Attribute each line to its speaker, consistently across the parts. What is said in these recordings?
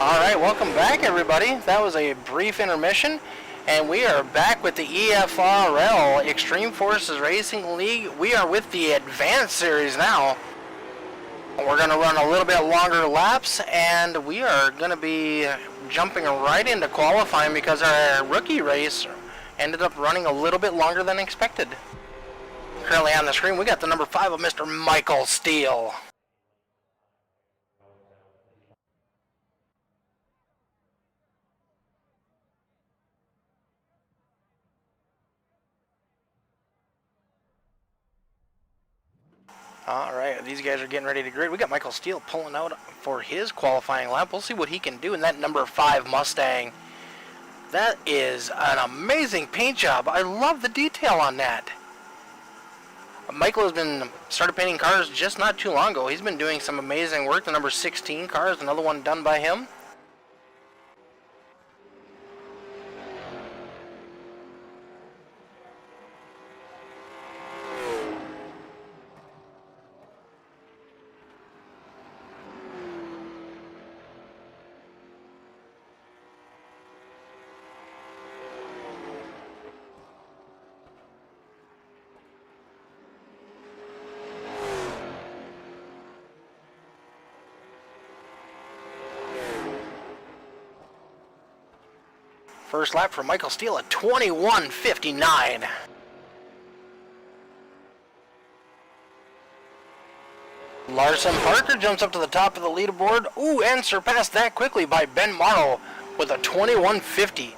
Speaker 1: Alright, welcome back everybody. That was a brief intermission, and we are back with the EFRL, Extreme Forces Racing League. We are with the Advanced Series now. We're going to run a little bit longer laps, and we are going to be jumping right into qualifying because our rookie race ended up running a little bit longer than expected. Currently on the screen, we got the number 5 of Mr. Michael Steele. Alright, these guys are getting ready to grid. We got Michael Steele pulling out for his qualifying lap. We'll see what he can do in that number 5 Mustang. That is an amazing paint job. I love the detail on that. Michael has been started painting cars just not too long ago. He's been doing some amazing work. The number 16 car is another one done by him. First lap for Michael Steele at 21:59. Larson Parker jumps up to the top of the leaderboard. Ooh, and surpassed that quickly by Ben Morrow with a 21:50.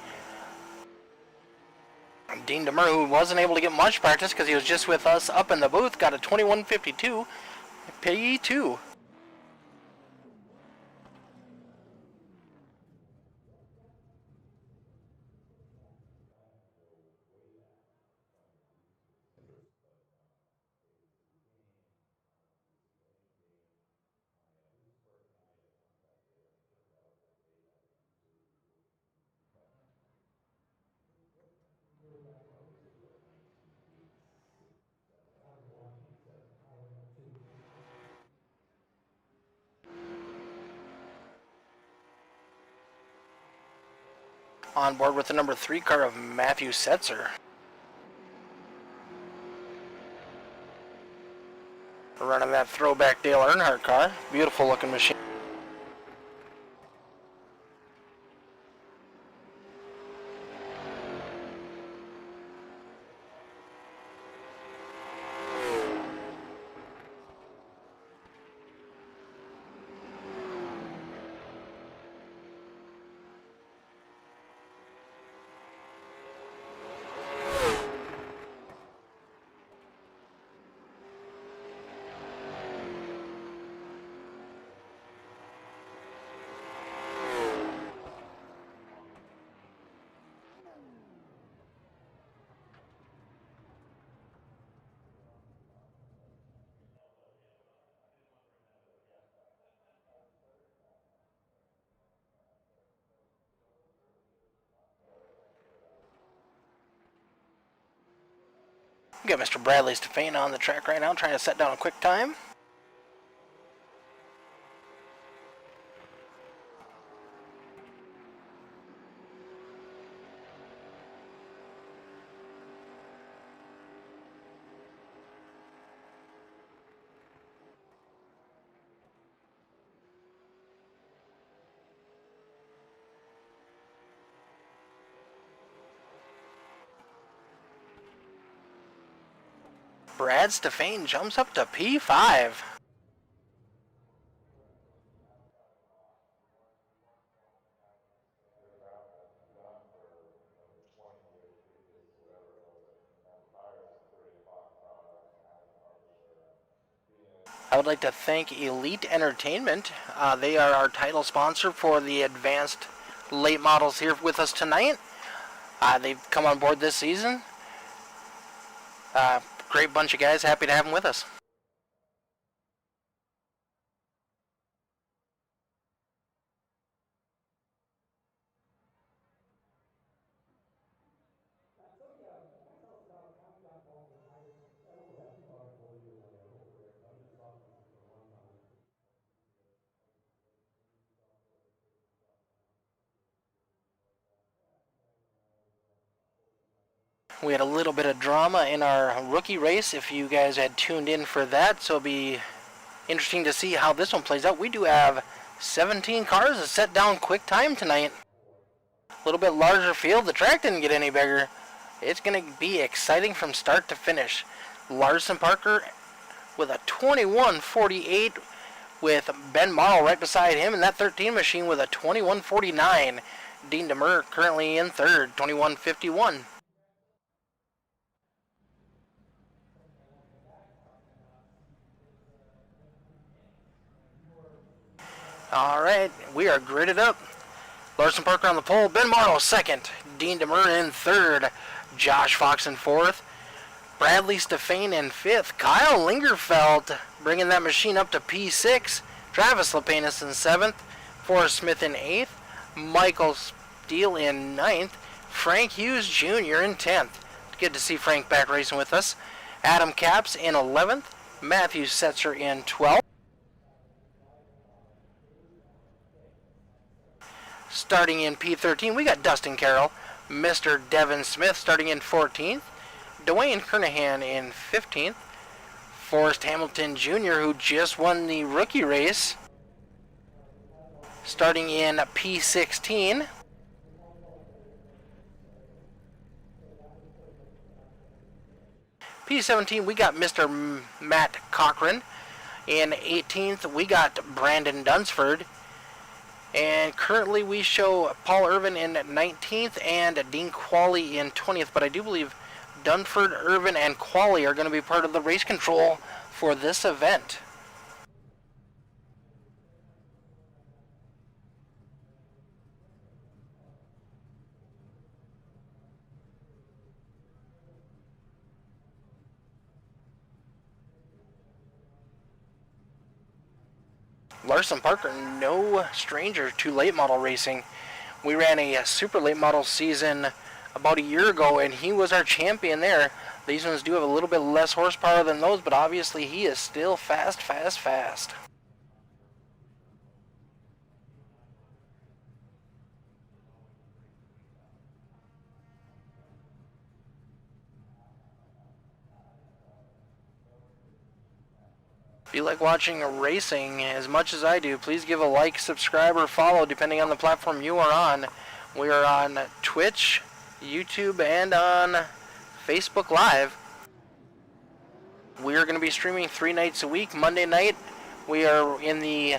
Speaker 1: Dean Demers, who wasn't able to get much practice because he was just with us up in the booth, got a 21:52 P2. On board with the number 3 car of Matthew Setzer. Running that throwback Dale Earnhardt car. Beautiful looking machine. We got Mr. Bradley Stefan on the track right now trying to set down a quick time. Brad Stefan jumps up to P5. I would like to thank Elite Entertainment. They are our title sponsor for the advanced late models here with us tonight. They've come on board this season. Great bunch of guys. Happy to have them with us. We had a little bit of drama in our rookie race if you guys had tuned in for that, so it'll be interesting to see how this one plays out. We do have 17 cars to set down quick time tonight. A little bit larger field. The track didn't get any bigger. It's going to be exciting from start to finish. Larson Parker with a 21.48 with Ben Marl right beside him, and that 13 machine with a 21.49. Dean DeMer currently in third, 21.51. Alright, we are gridded up. Larson Parker on the pole, Ben Marl second, Dean DeMer in third, Josh Fox in fourth, Bradley Stefane in fifth, Kyle Lingerfeld bringing that machine up to P6, Travis Lepanis in seventh, Forrest Smith in eighth, Michael Steele in ninth, Frank Hughes Jr. in 10th. Good to see Frank back racing with us. Adam Capps in 11th, Matthew Setzer in 12th. Starting in P13, we got Dustin Carroll, Mr. Devin Smith starting in 14th, Dwayne Kernahan in 15th, Forrest Hamilton Jr., who just won the rookie race, starting in P16. P17, we got Mr. Matt Cochran. In 18th, we got Brandon Dunsford. And currently we show Paul Irvin in 19th and Dean Qualley in 20th. But I do believe Dunford, Irvin, and Qualley are going to be part of the race control for this event. Larson Parker, no stranger to late model racing. We ran a super late model season about a year ago, and he was our champion there. These ones do have a little bit less horsepower than those, but obviously he is still fast. If you like watching racing as much as I do, please give a like, subscribe, or follow depending on the platform you are on. We are on Twitch, YouTube, and on Facebook Live. We are going to be streaming 3 nights a week. Monday night, we are in the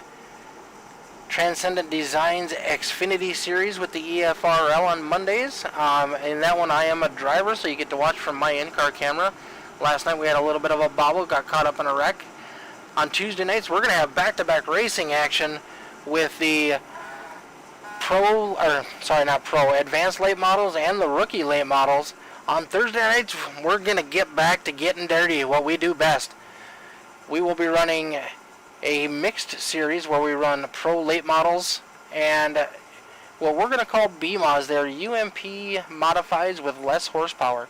Speaker 1: Transcendent Designs Xfinity series with the EFRL on Mondays. In that one, I am a driver, so you get to watch from my in-car camera. Last night, we had a little bit of a bobble, got caught up in a wreck. On Tuesday nights, we're going to have back-to-back racing action with the advanced late models and the rookie late models. On Thursday nights, we're going to get back to getting dirty, what we do best. We will be running a mixed series where we run pro late models and what we're going to call B-mods. They're UMP modifieds with less horsepower.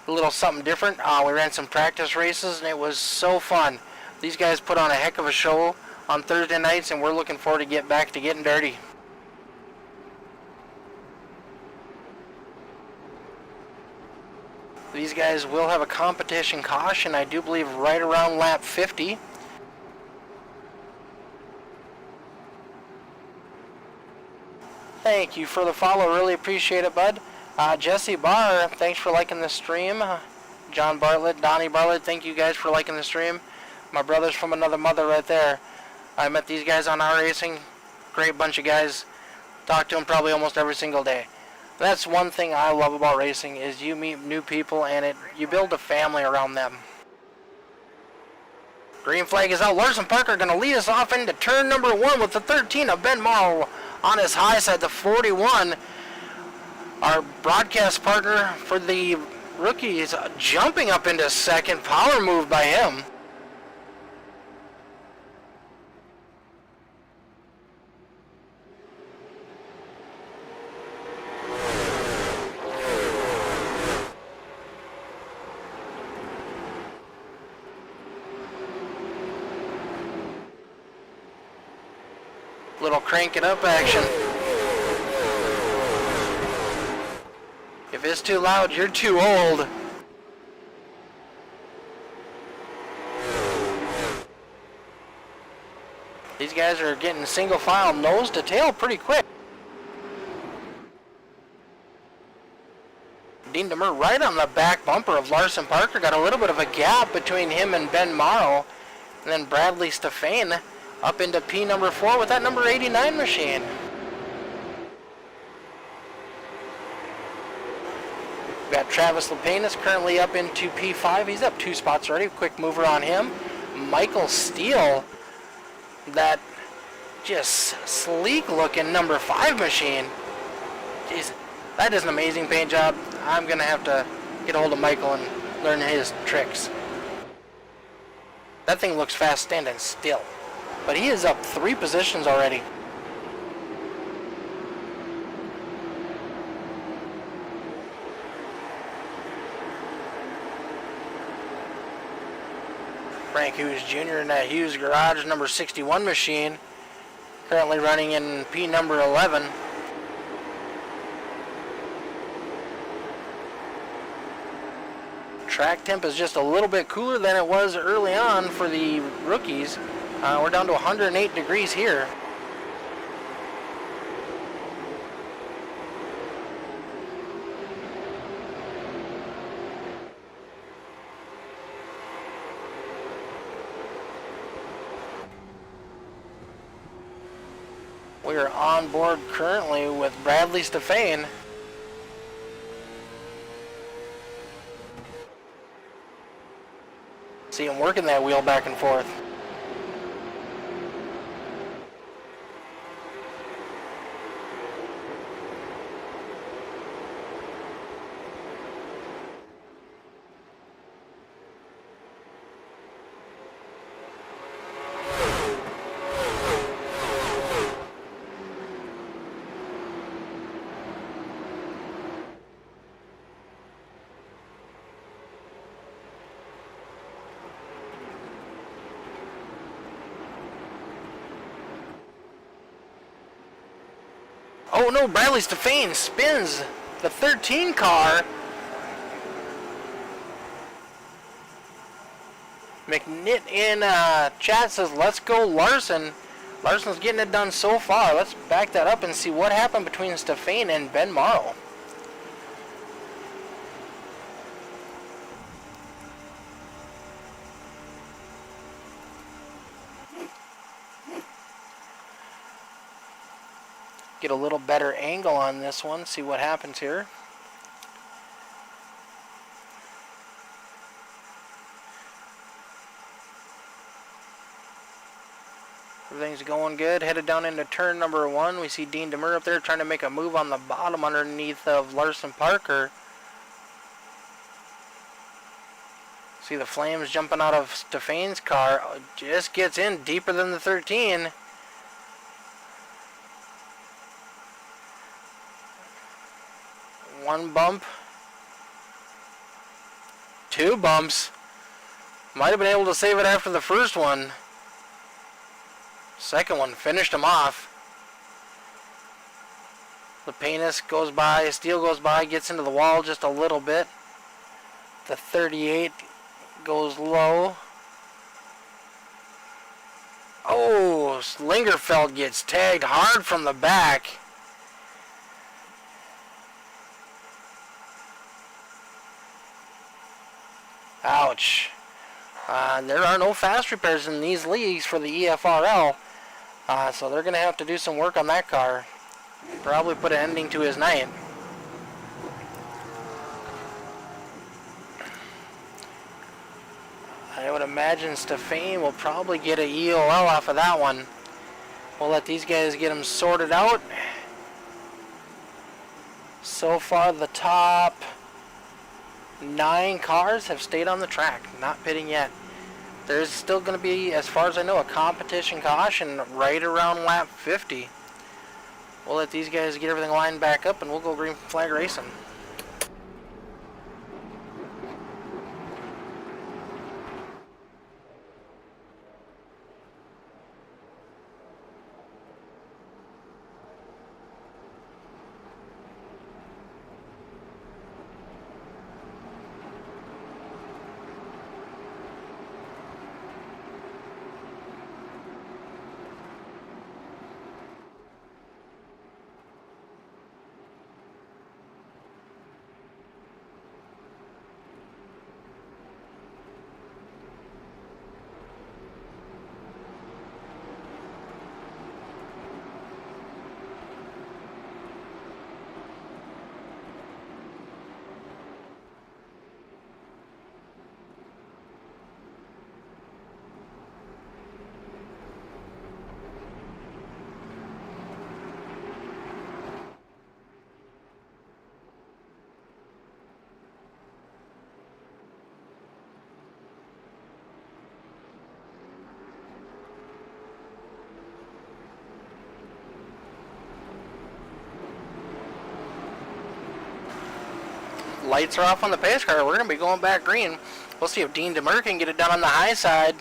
Speaker 1: A little something different. We ran some practice races and it was so fun. These guys put on a heck of a show on Thursday nights, and we're looking forward to get back to getting dirty. These guys will have a competition caution, I do believe, right around lap 50. Thank you for the follow, really appreciate it, bud. Jesse Barr, thanks for liking the stream. John Bartlett, Donnie Bartlett, thank you guys for liking the stream. My brothers from another mother right there. I met these guys on iracing. Great bunch of guys. Talk to them probably almost every single day. That's one thing I love about racing is you meet new people and you build a family around them. Green flag is out. Larson Parker going to lead us off into turn number 1 with the 13 of Ben Marl on his high side, the 41. Our broadcast partner for the rookies jumping up into second. Power move by him. Little crank it up action. If If it's too loud, you're too old. These guys are getting single file nose to tail pretty quick. Dean Demmer right on the back bumper of Larson Parker. Got a little bit of a gap between him and Ben Morrow. And then Bradley Stefane up into P number 4 with that number 89 machine. We've got Travis Lepanis currently up into P5. He's up 2 spots already. Quick mover on him. Michael Steele, that just sleek looking number 5 machine. Jeez, that is an amazing paint job. I'm going to have to get a hold of Michael and learn his tricks. That thing looks fast standing still. But he is up 3 positions already. Frank Hughes Jr. in that Hughes Garage number 61 machine. Currently running in P number 11. Track temp is just a little bit cooler than it was early on for the rookies. We're down to 108 degrees here. We are on board currently with Bradley Stefane. See him working that wheel back and forth. Oh no, Bradley Stefane spins the 13 car. McNitt in chat says, let's go Larson. Larson's getting it done so far. Let's back that up and see what happened between Stefane and Ben Morrow. Get a little better angle on this one, see what happens here. Everything's going good. Headed down into turn number 1. We see Dean Demmer up there trying to make a move on the bottom underneath of Larson Parker. See the flames jumping out of Stefane's car. Just gets in deeper than the 13. One bump. 2 bumps. Might have been able to save it after the first one. Second one finished him off. Lepanis goes by, Steele goes by, gets into the wall just a little bit. The 38 goes low. Oh, Lingerfeld gets tagged hard from the back. Ouch. There are no fast repairs in these leagues for the EFRL, so they're going to have to do some work on that car. Probably put an ending to his night. I would imagine Stefane will probably get a EOL off of that one. We'll let these guys get them sorted out. So far, the top 9 cars have stayed on the track, not pitting yet. There's still going to be, as far as I know, a competition caution right around lap 50. We'll let these guys get everything lined back up and we'll go green flag racing. lights are off on the pace car. We're going to be going back green. We'll see if Dean DeMer can get it done on the high side.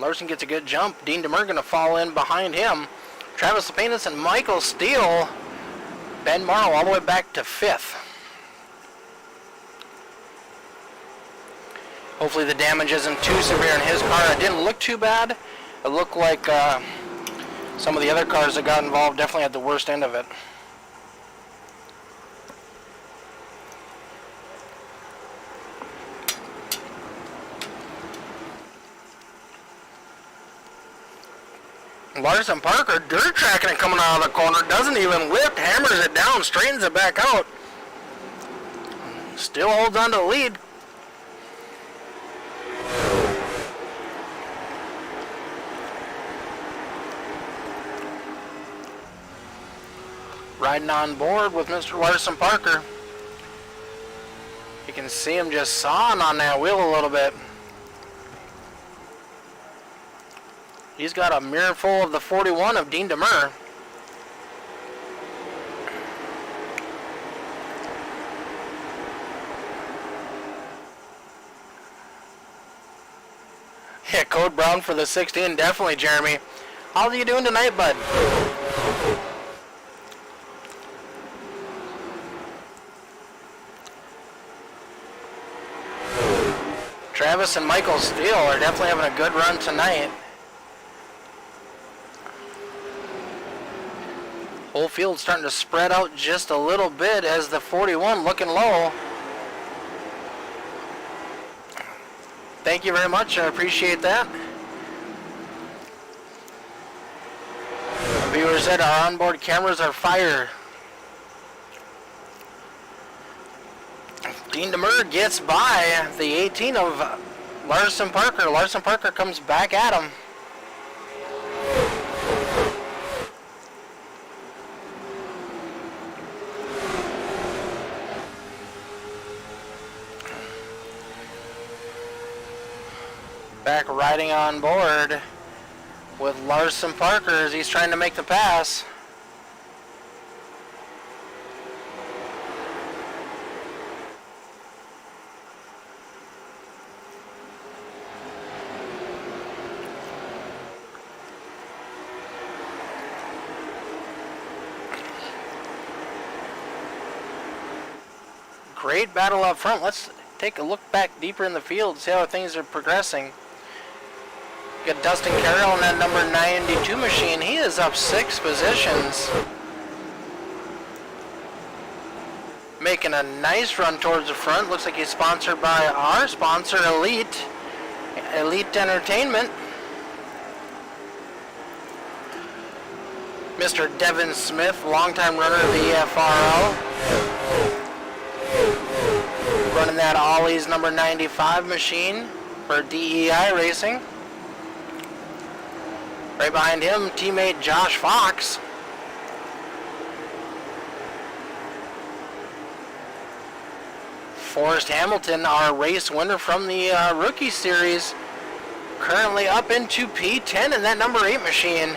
Speaker 1: Larson gets a good jump. Dean DeMer going to fall in behind him. Travis Lapinus and Michael Steele. Ben Morrow all the way back to 5th. Hopefully the damage isn't too severe in his car. It didn't look too bad. It looked like some of the other cars that got involved definitely had the worst end of it. Larson Parker dirt tracking it coming out of the corner, doesn't even lift, hammers it down, straightens it back out. Still holds on to the lead. Riding on board with Mr. Larson Parker. You can see him just sawing on that wheel a little bit. He's got a mirror full of the 41 of Dean DeMer. Yeah, Code Brown for the 16, definitely, Jeremy. How are you doing tonight, bud? Travis and Michael Steele are definitely having a good run tonight. Whole field starting to spread out just a little bit as the 41 looking low. Thank you very much. I appreciate that. The viewers said our onboard cameras are fire. Dean DeMer gets by the 18 of Larson Parker. Larson Parker comes back at him. Back riding on board with Larson Parker as he's trying to make the pass. Great battle up front. Let's take a look back deeper in the field, see how things are progressing. Got Dustin Carroll in that number 92 machine. He is up 6 positions. Making a nice run towards the front. Looks like he's sponsored by our sponsor, Elite Entertainment. Mr. Devin Smith, longtime runner of the EFRL. Running that Ollie's number 95 machine for DEI Racing. Right behind him, teammate Josh Fox. Forrest Hamilton, our race winner from the Rookie Series, currently up into P10 in that number 8 machine.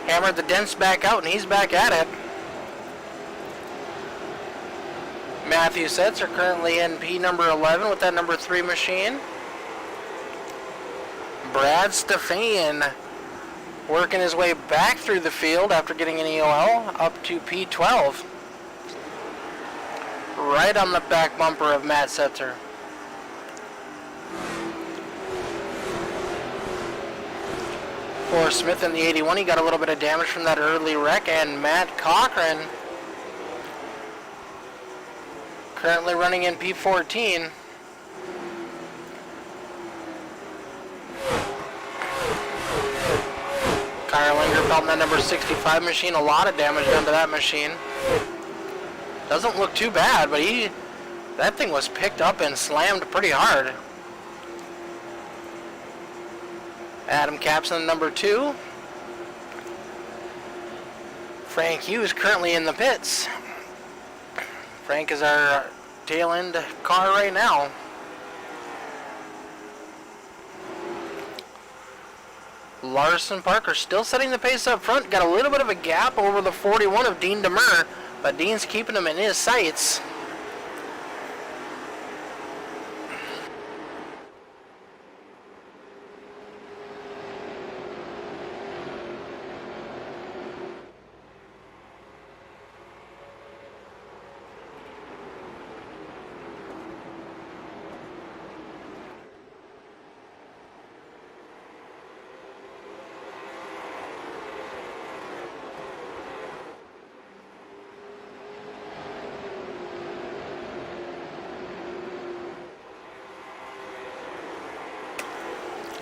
Speaker 1: Hammered the dents back out and he's back at it. Matthew Setzer currently in P number 11 with that number 3 machine. Brad Stefan working his way back through the field after getting an EOL up to P12. Right on the back bumper of Matt Setzer. For Smith in the 81, he got a little bit of damage from that early wreck, and Matt Cochran currently running in P14. Kyle Lingerfeld in that number 65 machine, a lot of damage done to that machine. Doesn't look too bad, but that thing was picked up and slammed pretty hard. Adam Capson, number 2. Frank Hughes currently in the pits. Frank is our tail end car right now. Larson Parker still setting the pace up front. Got a little bit of a gap over the 41 of Dean Demers, but Dean's keeping him in his sights.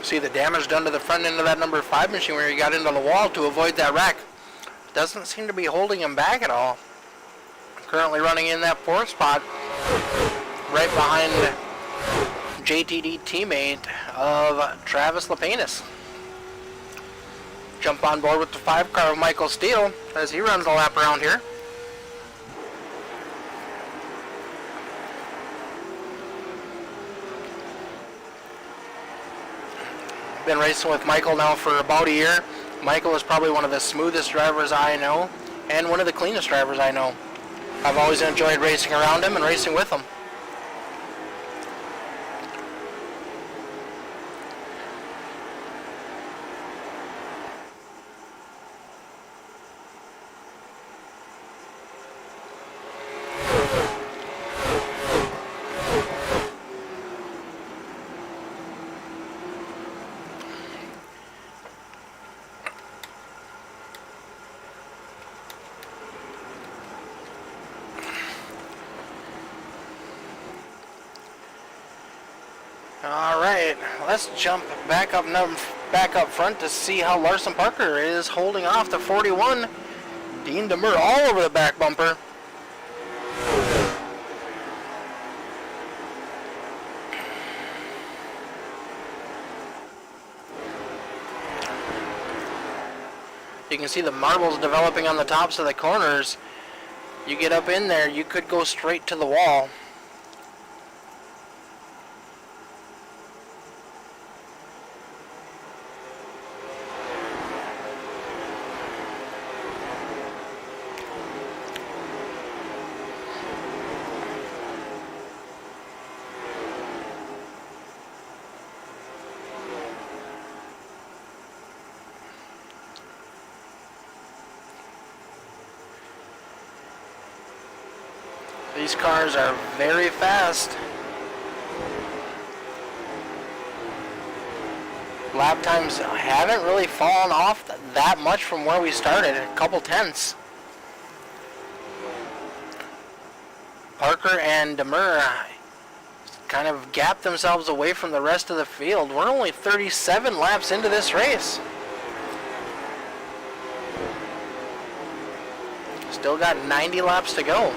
Speaker 1: See the damage done to the front end of that number 5 machine where he got into the wall to avoid that wreck. Doesn't seem to be holding him back at all. Currently running in that 4th spot, right behind JTD teammate of Travis Lapenis. Jump on board with the 5 car of Michael Steele as he runs a lap around here. Been racing with Michael now for about a year. Michael is probably one of the smoothest drivers I know and one of the cleanest drivers I know. I've always enjoyed racing around him and racing with him. Alright, let's jump back up front to see how Larson Parker is holding off the 41. Dean Demers all over the back bumper. You can see the marbles developing on the tops of the corners. You get up in there, you could go straight to the wall. These cars are very fast. Lap times haven't really fallen off that much from where we started, a couple tenths. Parker and Demers kind of gapped themselves away from the rest of the field. We're only 37 laps into this race. Still got 90 laps to go.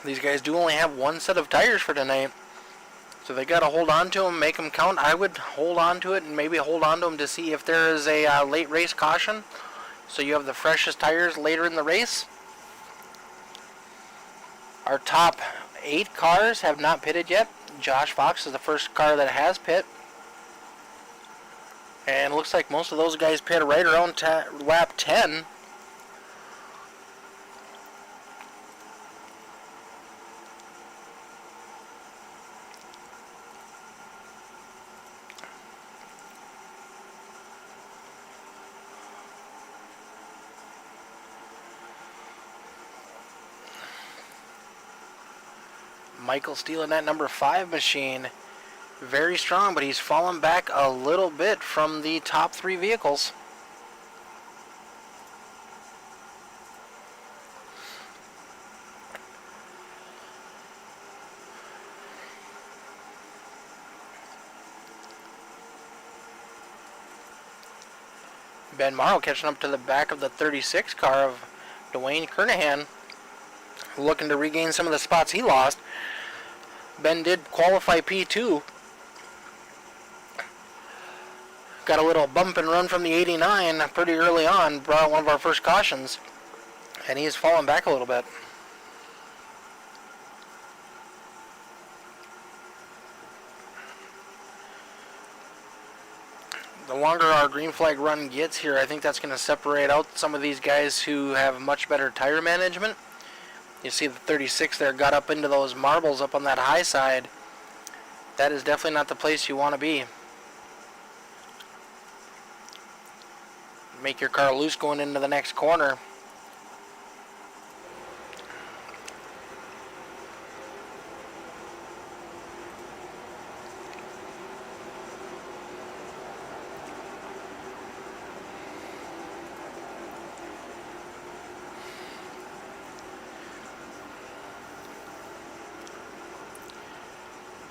Speaker 1: These guys do only have one set of tires for tonight, so they got to hold on to them, make them count. I would hold on to it and maybe hold on to them to see if there is a late race caution, so you have the freshest tires later in the race. Our top 8 cars have not pitted yet. Josh Fox is the first car that has pit, and it looks like most of those guys pit right around lap 10. Michael Steele in that number 5 machine. Very strong, but he's fallen back a little bit from the top 3 vehicles. Ben Morrow catching up to the back of the 36 car of Dwayne Kernahan, looking to regain some of the spots he lost. Ben did qualify P2. Got a little bump and run from the 89 pretty early on, brought out one of our first cautions, and he's fallen back a little bit. The longer our green flag run gets here, I think that's going to separate out some of these guys who have much better tire management. You see the 36 there got up into those marbles up on that high side. That is definitely not the place you want to be. Make your car loose going into the next corner.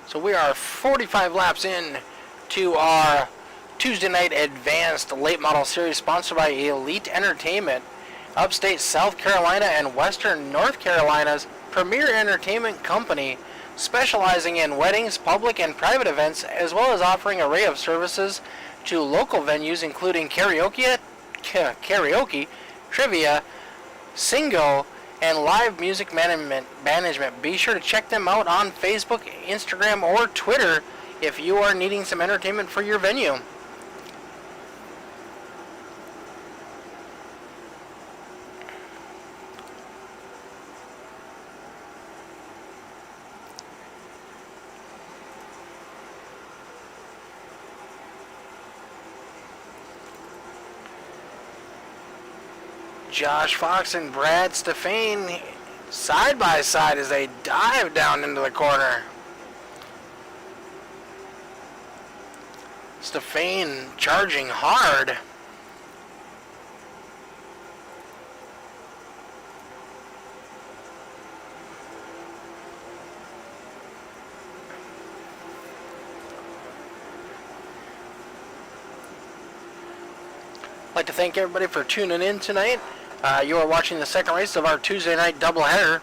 Speaker 1: So we are 45 laps in to our Tuesday night advanced late model series sponsored by Elite Entertainment, upstate South Carolina and western North Carolina's premier entertainment company, specializing in weddings, public and private events, as well as offering an array of services to local venues including karaoke, trivia, single, and live music management. Be sure to check them out on Facebook, Instagram, or Twitter if you are needing some entertainment for your venue. Josh Fox and Brad Stefane side by side as they dive down into the corner. Stefane charging hard. I'd like to thank everybody for tuning in tonight. You are watching the second race of our Tuesday night doubleheader.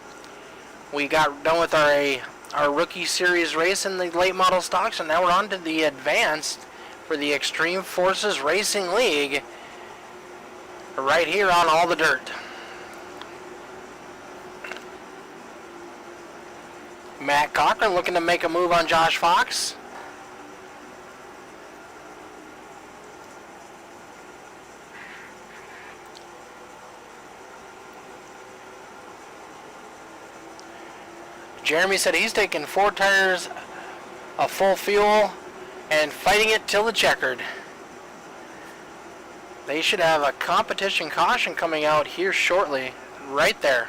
Speaker 1: We got done with our rookie series race in the late model stocks, and now we're on to the advanced for the Extreme Forces Racing League right here on All the Dirt. Matt Cochran looking to make a move on Josh Fox. Jeremy said he's taking 4 tires, a full fuel, and fighting it till the checkered. They should have a competition caution coming out here shortly, right there.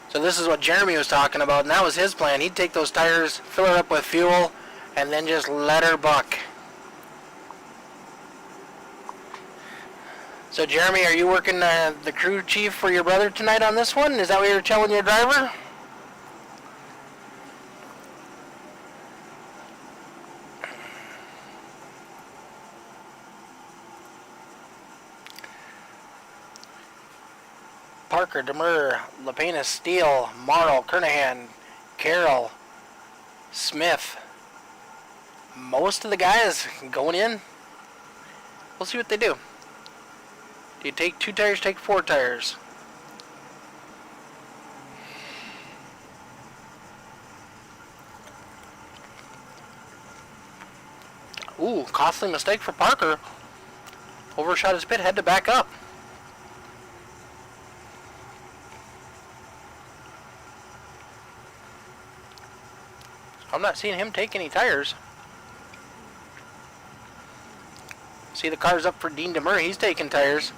Speaker 1: So this is what Jeremy was talking about, and that was his plan. He'd take those tires, fill her up with fuel, and then just let her buck. So Jeremy, are you working the crew chief for your brother tonight on this one? Is that what you're telling your driver? Parker, Demur, LaPena, Steele, Morrow, Kernahan, Carroll, Smith. Most of the guys going in. We'll see what they do. Do you take 2 tires, take 4 tires? Ooh, costly mistake for Parker. Overshot his pit, had to back up. I'm not seeing him take any tires. See the car's up for Dean DeMurray, he's taking tires.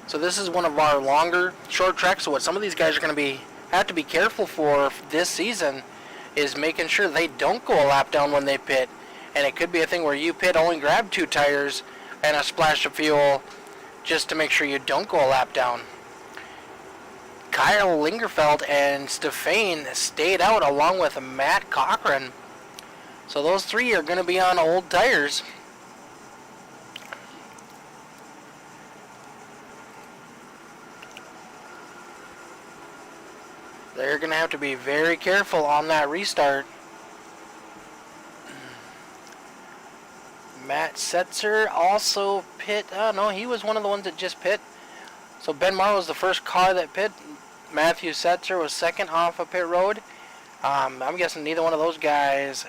Speaker 1: So this is one of our longer short tracks. So what some of these guys are going to have to be careful for this season is making sure they don't go a lap down when they pit. And it could be a thing where you pit, only grab 2 tires, and a splash of fuel just to make sure you don't go a lap down. Kyle Lingerfeld and Stefan stayed out along with Matt Cochran. So those three are going to be on old tires. They're going to have to be very careful on that restart. Matt Setzer also pit. Oh no, he was one of the ones that just pit. So Ben Marlow was the first car that pit. Matthew Setzer was second off of pit road. I'm guessing neither one of those guys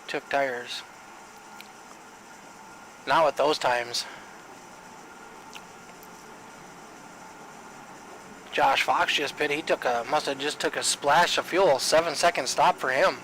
Speaker 1: took tires. Not with those times. Josh Fox just pit. He must have just took a splash of fuel. 7-second stop for him.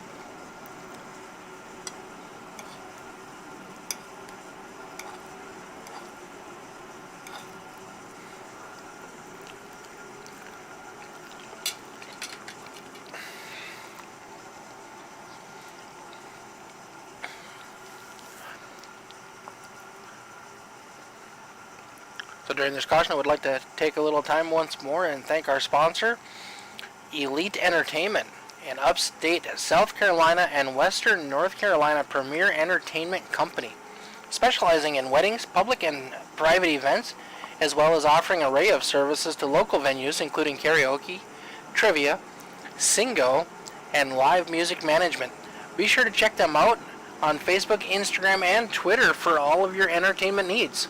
Speaker 1: So during this caution, I would like to take a little time once more and thank our sponsor, Elite Entertainment, an upstate South Carolina and Western North Carolina premier entertainment company, specializing in weddings, public and private events, as well as offering an array of services to local venues, including karaoke, trivia, singo, and live music management. Be sure to check them out on Facebook, Instagram, and Twitter for all of your entertainment needs.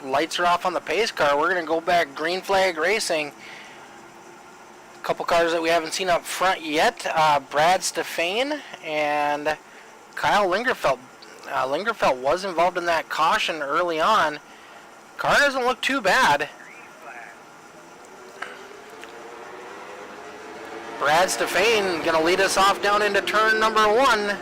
Speaker 1: Lights are off on the pace car. We're going to go back green flag racing. A couple cars that we haven't seen up front yet. Brad Stefan and Kyle Lingerfeld. Lingerfeld was involved in that caution early on. Car doesn't look too bad. Brad Stefan going to lead us off down into turn number 1.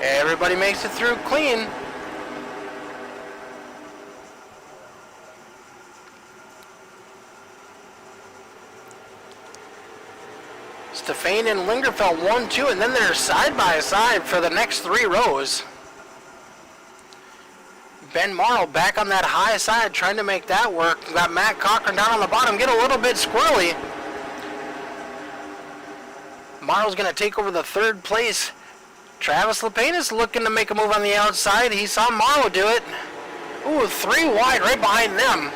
Speaker 1: Everybody makes it through clean. Stefan and Lingerfeld 1, 2, and then they're side by side for the next 3 rows. Ben Marlow back on that high side trying to make that work. Got Matt Cochran down on the bottom, get a little bit squirrely. Marlow's going to take over the 3rd place. Travis Lepane is looking to make a move on the outside. He saw Marlow do it. Ooh, 3 wide right behind them.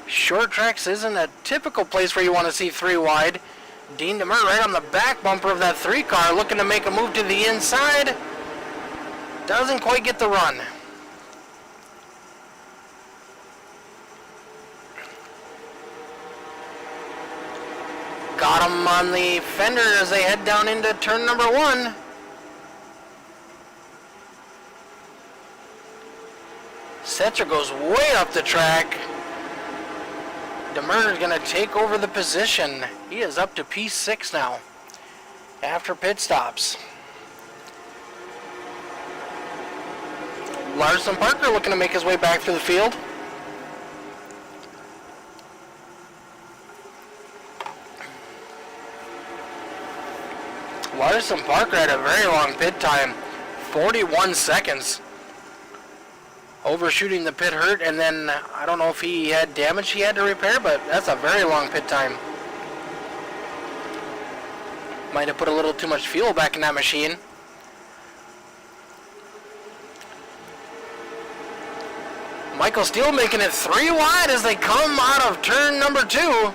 Speaker 1: Short tracks isn't a typical place where you want to see 3 wide. Dean DeMer right on the back bumper of that 3 car looking to make a move to the inside. Doesn't quite get the run. Got him on the fender as they head down into turn number 1. Setzer goes way up the track. DeMer is going to take over the position. He is up to P6 now after pit stops. Larson Parker looking to make his way back through the field. Larson Parker had a very long pit time, 41 seconds. Overshooting the pit hurt, and then I don't know if he had damage he had to repair, but that's a very long pit time. Might have put a little too much fuel back in that machine. Michael Steele making it 3 wide as they come out of turn number 2.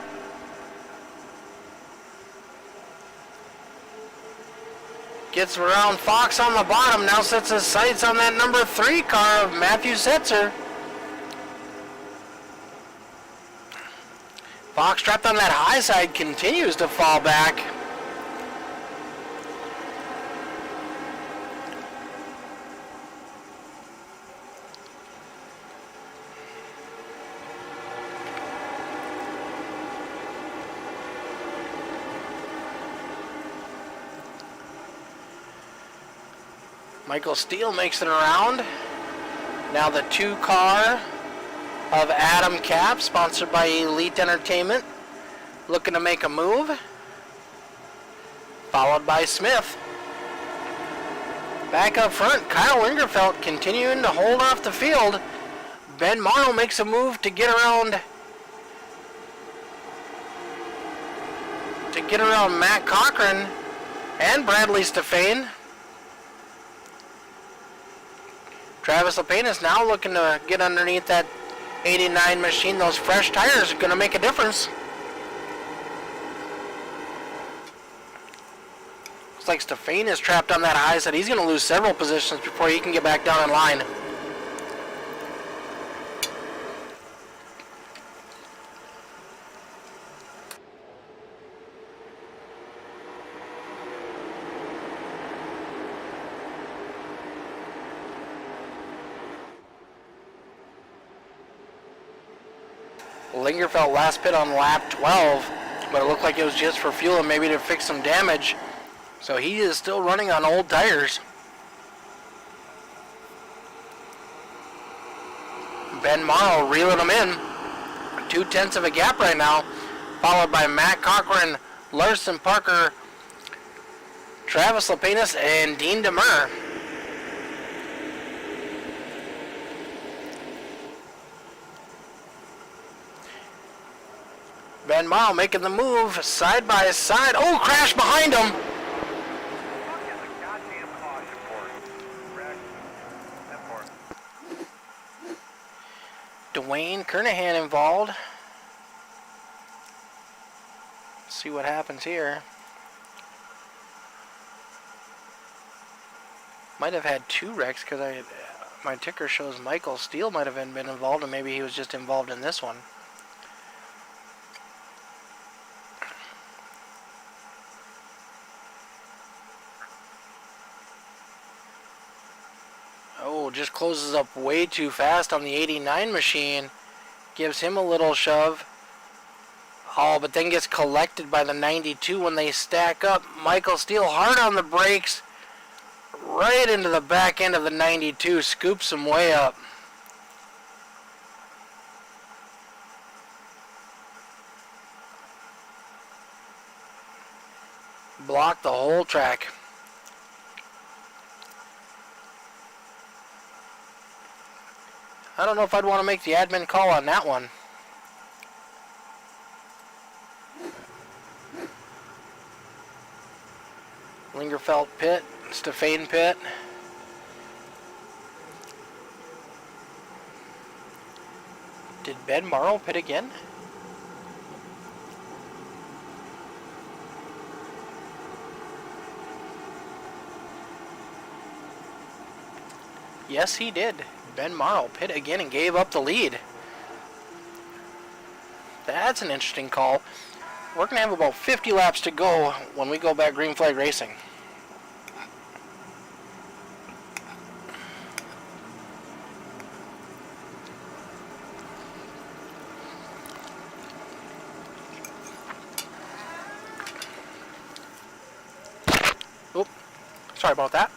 Speaker 1: Gets around Fox on the bottom, now sets his sights on that number 3 car of Matthew Setzer. Fox trapped on that high side continues to fall back. Michael Steele makes it around. Now the 2 car of Adam Cap, sponsored by Elite Entertainment, looking to make a move. Followed by Smith. Back up front, Kyle Lingerfeld continuing to hold off the field. Ben Morrow makes a move to get around Matt Cochran and Bradley Stefane. Travis Lapena now looking to get underneath that 89 machine. Those fresh tires are going to make a difference. Looks like Stefane is trapped on that high side. He's going to lose several positions before he can get back down in line. Lingerfeld last pit on lap 12, but it looked like it was just for fuel and maybe to fix some damage. So he is still running on old tires. Ben Morrow reeling him in. 2/10 of a gap right now, followed by Matt Cochran, Larson Parker, Travis Lapena, and Dean Demers. Ben Morrow making the move side by side. Oh, crash behind him. Dwayne Kernahan involved. Let's see what happens here. Might have had 2 wrecks because my ticker shows Michael Steele might have been involved, and maybe he was just involved in this one. Oh, just closes up way too fast on the 89 machine. Gives him a little shove. Oh, but then gets collected by the 92 when they stack up. Michael Steele hard on the brakes. Right into the back end of the 92. Scoops him way up. Blocked the whole track. I don't know if I'd want to make the admin call on that one. Lingerfeld pit, Stefane pit. Did Ben Morrow pit again? Yes, he did. Ben Morrow pit again and gave up the lead. That's an interesting call. We're going to have about 50 laps to go when we go back green flag racing. Oop, sorry about that.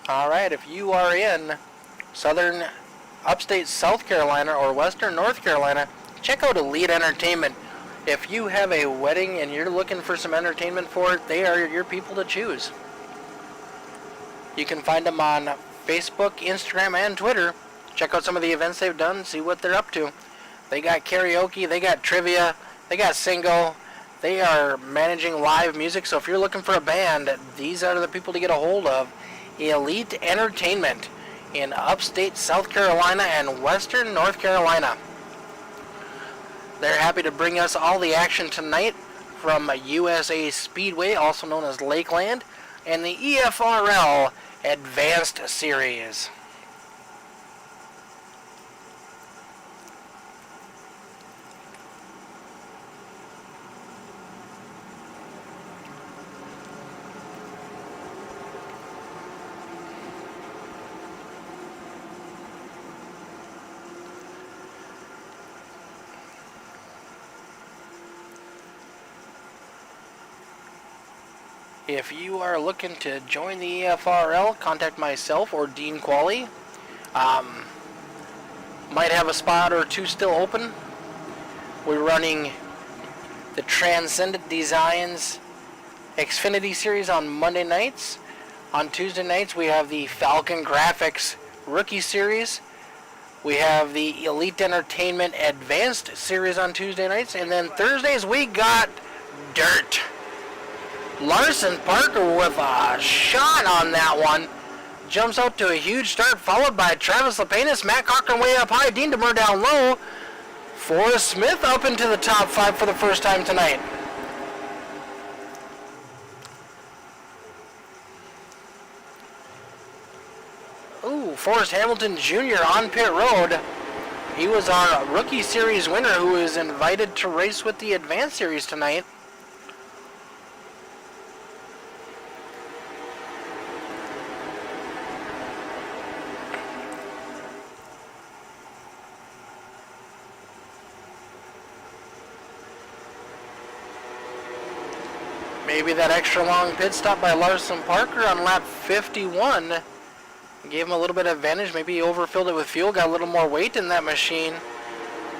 Speaker 1: Alright, if you are in southern upstate South Carolina or western North Carolina, check out Elite Entertainment. If you have a wedding and you're looking for some entertainment for it, they are your people to choose. You can find them on Facebook, Instagram, and Twitter. Check out some of the events they've done, see what they're up to. They got karaoke, they got trivia, they got single. They are managing live music, so if you're looking for a band, these are the people to get a hold of. Elite Entertainment in upstate South Carolina and western North Carolina. They're happy to bring us all the action tonight from USA Speedway, also known as Lakeland, and the EFRL Advanced Series. If you are looking to join the EFRL, contact myself or Dean Qualley. Might have a spot or two still open. We're running the Transcendent Designs Xfinity Series on Monday nights. On Tuesday nights, we have the Falcon Graphics Rookie Series. We have the Elite Entertainment Advanced Series on Tuesday nights. And then Thursdays, we got Dirt. Larson Parker with a shot on that one. Jumps out to a huge start, followed by Travis Lapenas, Matt Cochran way up high, Dean DeMer down low. Forrest Smith up into the top 5 for the first time tonight. Ooh, Forrest Hamilton Jr. on pit road. He was our Rookie Series winner who is invited to race with the Advanced Series tonight. Maybe that extra long pit stop by Larson Parker on lap 51 gave him a little bit of advantage. Maybe he overfilled it with fuel, got a little more weight in that machine.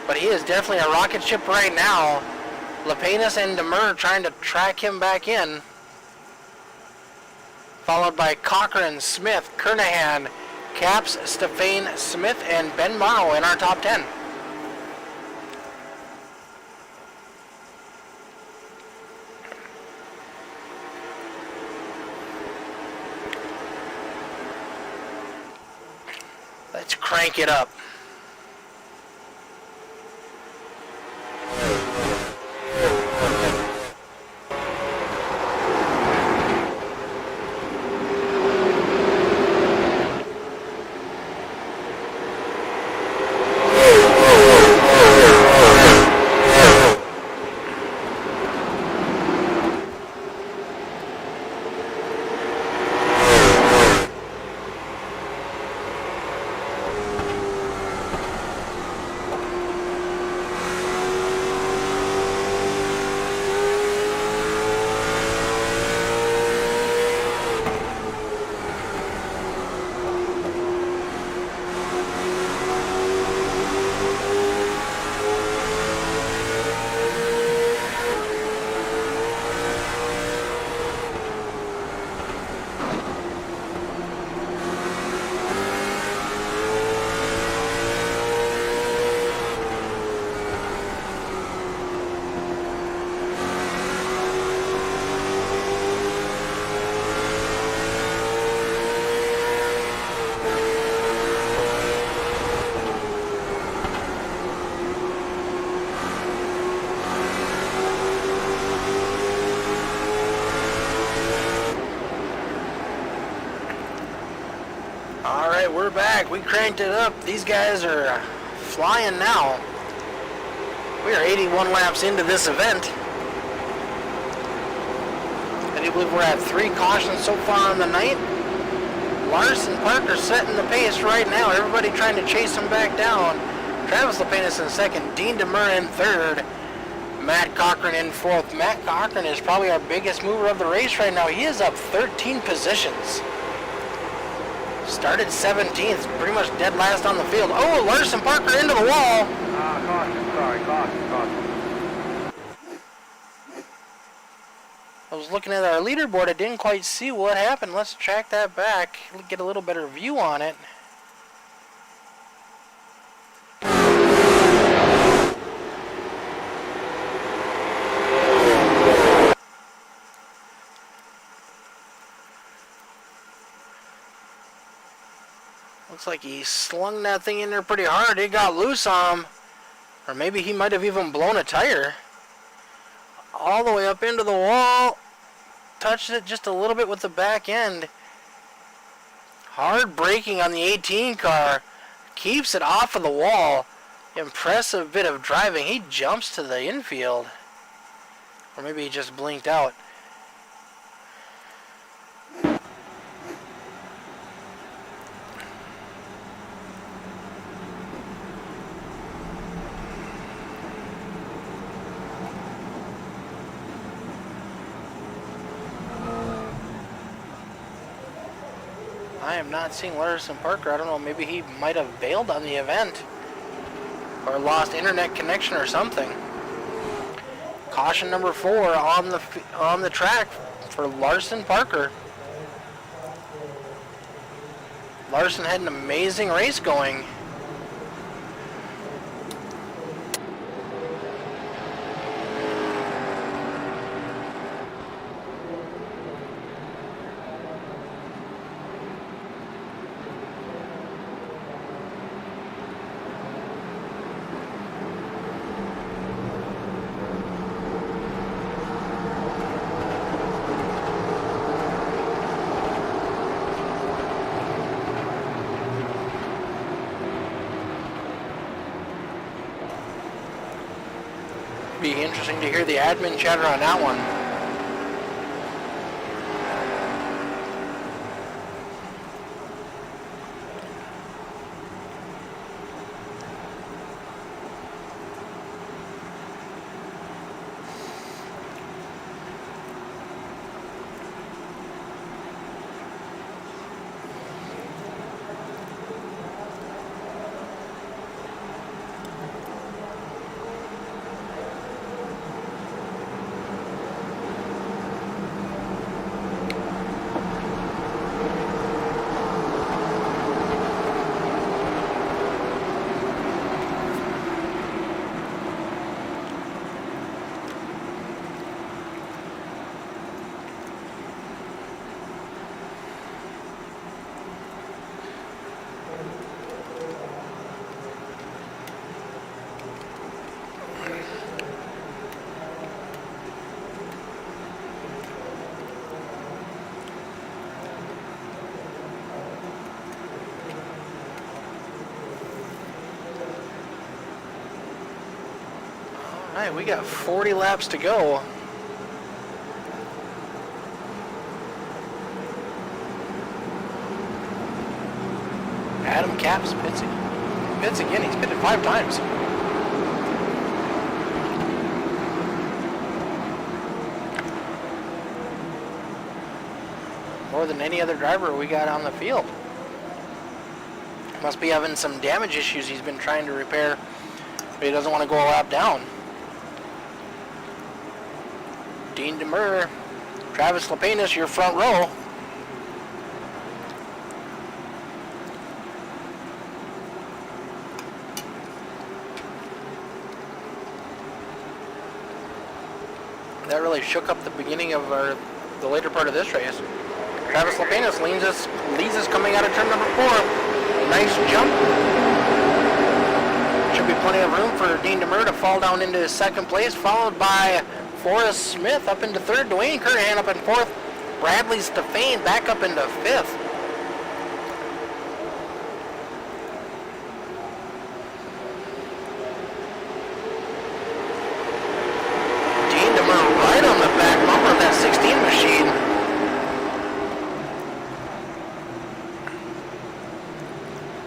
Speaker 1: But he is definitely a rocket ship right now. Lapenas and DeMer trying to track him back in. Followed by Cochran, Smith, Kernahan, Caps, Stefan Smith, and Ben Morrow in our top 10. Let's crank it up. Alright, we're back. We cranked it up. These guys are flying now. We are 81 laps into this event. I do believe we're at 3 cautions so far on the night. Larson Parker setting the pace right now. Everybody trying to chase him back down. Travis Lapenas in second. Dean DeMer in third. Matt Cochran in fourth. Matt Cochran is probably our biggest mover of the race right now. He is up 13 positions. Started 17th, pretty much dead last on the field. Oh, Larson Parker into the wall.
Speaker 2: Caution, sorry, caution.
Speaker 1: I was looking at our leaderboard, I didn't quite see what happened. Let's track that back, get a little better view on it. Looks like he slung that thing in there pretty hard. It got loose on him. Or maybe he might have even blown a tire. All the way up into the wall. Touched it just a little bit with the back end. Hard braking on the 18 car. Keeps it off of the wall. Impressive bit of driving. He jumps to the infield. Or maybe he just blinked out. I am not seeing Larson Parker. I don't know, maybe he might have bailed on the event or lost internet connection or something. Caution number 4 on the track for Larson Parker. Larson had an amazing race going. Be interesting to hear the admin chatter on that one. Alright, we got 40 laps to go. Adam Capps pits again. He's pitted 5 times. More than any other driver we got on the field. Must be having some damage issues he's been trying to repair, but he doesn't want to go a lap down. Dean DeMer, Travis Lapenas, your front row. That really shook up the beginning of the later part of this race. Travis Lapenas leads us coming out of turn number 4. Nice jump. Should be plenty of room for Dean DeMer to fall down into second place, followed by Forrest Smith up into 3rd, Dwayne Curran up in 4th, Bradley Stefane back up into 5th. Dean DeMer right on the back bumper of that 16 machine.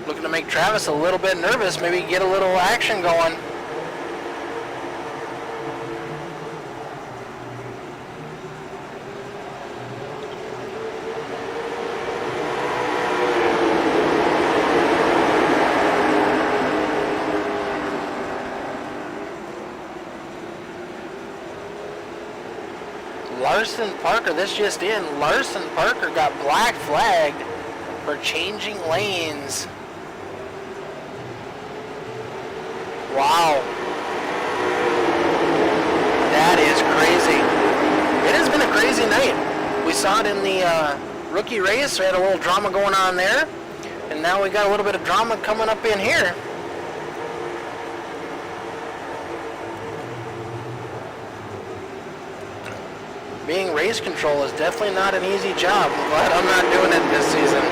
Speaker 1: Looking to make Travis a little bit nervous, maybe get a little action going. Larson Parker, this just in, Larson Parker got black flagged for changing lanes. Wow. That is crazy. It has been a crazy night. We saw it in the rookie race. We had a little drama going on there. And now we got a little bit of drama coming up in here. Being race control is definitely not an easy job. I'm glad I'm not doing it this season.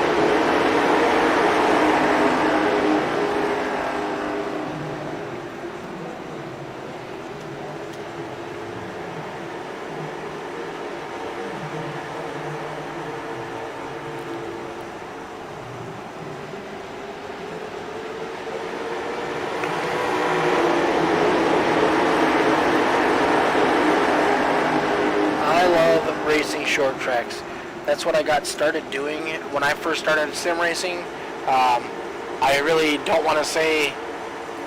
Speaker 1: Racing short tracks. That's what I got started doing when I first started sim racing. I really don't want to say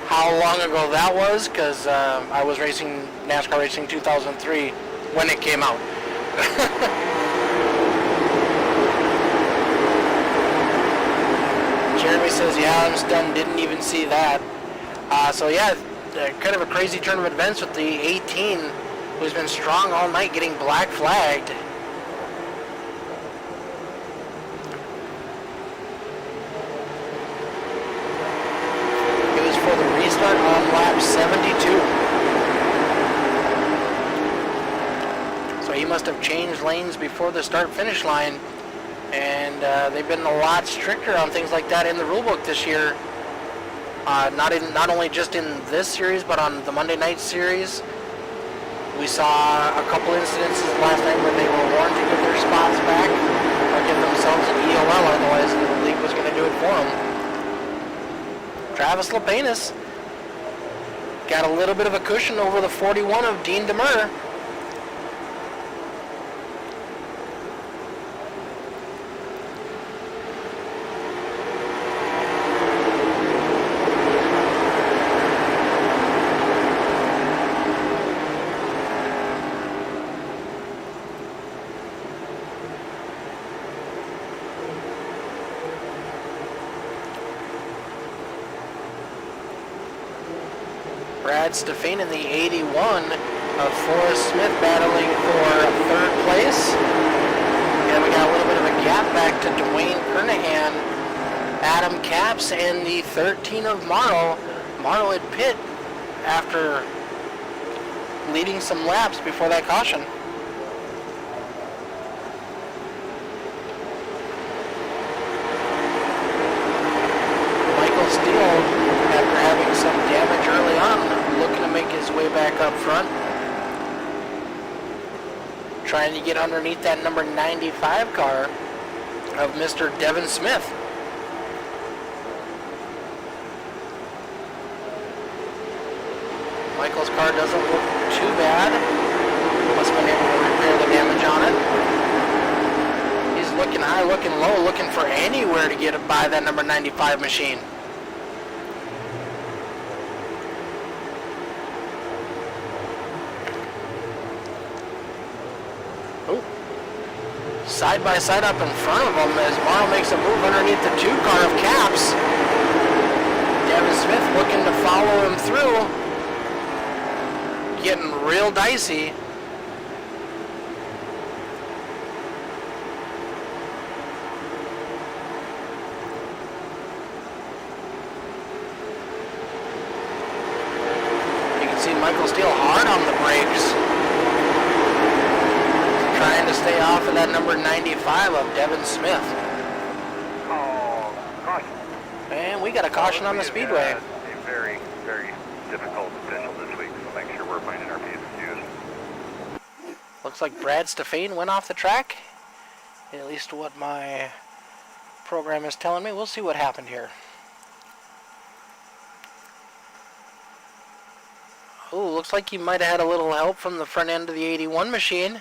Speaker 1: how long ago that was, because I was racing NASCAR Racing 2003 when it came out. Jeremy says, yeah, I'm stunned, didn't even see that. So yeah, kind of a crazy turn of events with the 18, who's been strong all night, getting black flagged. It was for the restart on lap 72. So he must have changed lanes before the start-finish line. And they've been a lot stricter on things like that in the rulebook this year. Not only just in this series, but on the Monday night series. We saw a couple incidences last night where they were warned to give their spots back or give themselves an EOL, otherwise the league was going to do it for them. Travis Lapinus got a little bit of a cushion over the 41 of Dean Demers. Brad Stefan in the 81 of Forrest Smith battling for third place. And we got a little bit of a gap back to Dwayne Kernahan, Adam Capps, and the 13 of Morrow. Morrow at pit after leading some laps before that caution. Michael Steele, after having some damage early on, looking to make his way back up front. Trying to get underneath that number 95 car of Mr. Devin Smith. Michael's car doesn't look too bad. Must have been able to repair the damage on it. He's looking high, looking low, looking for anywhere to get by that number 95 machine. Side by side up in front of him as Morrow makes a move underneath the 2 car of Capps. Devin Smith looking to follow him through. Getting real dicey. You can see Michael Steele hard on the brakes, trying to stay off of that number 95 of Devin Smith.
Speaker 2: Oh, caution.
Speaker 1: And we got a caution on the speedway.
Speaker 2: A very, very difficult official this week, so make sure we're finding our P's and Q's.
Speaker 1: Looks like Brad Stefan went off the track. At least what my program is telling me. We'll see what happened here. Oh, looks like he might have had a little help from the front end of the 81 machine.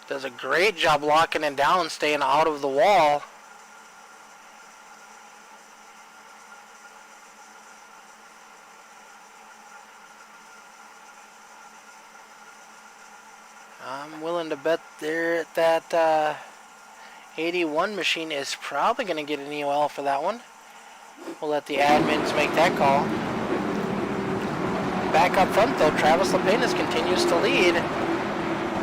Speaker 1: Does a great job locking it down, staying out of the wall. I'm willing to bet there that 81 machine is probably going to get an EOL for that one. We'll let the admins make that call. Back up front though, Travis Lapinus continues to lead.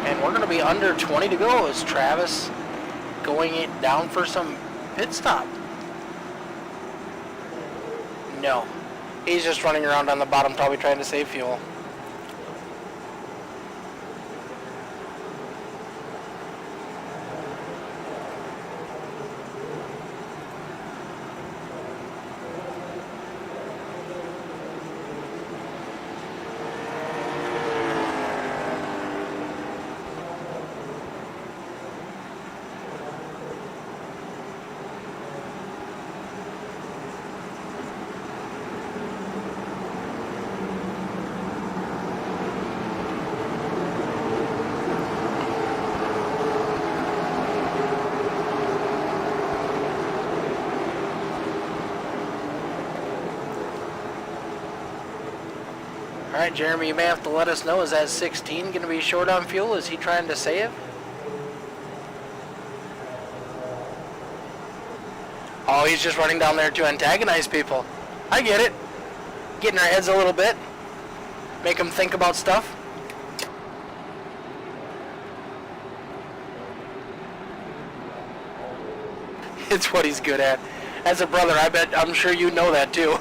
Speaker 1: And we're going to be under 20 to go as Travis going it down for some pit stop. No. He's just running around on the bottom, probably trying to save fuel. Alright, Jeremy, you may have to let us know, is that 16 going to be short on fuel? Is he trying to save? Oh, he's just running down there to antagonize people. I get it. Getting our heads a little bit. Make them think about stuff. It's what he's good at. As a brother, I'm sure you know that too.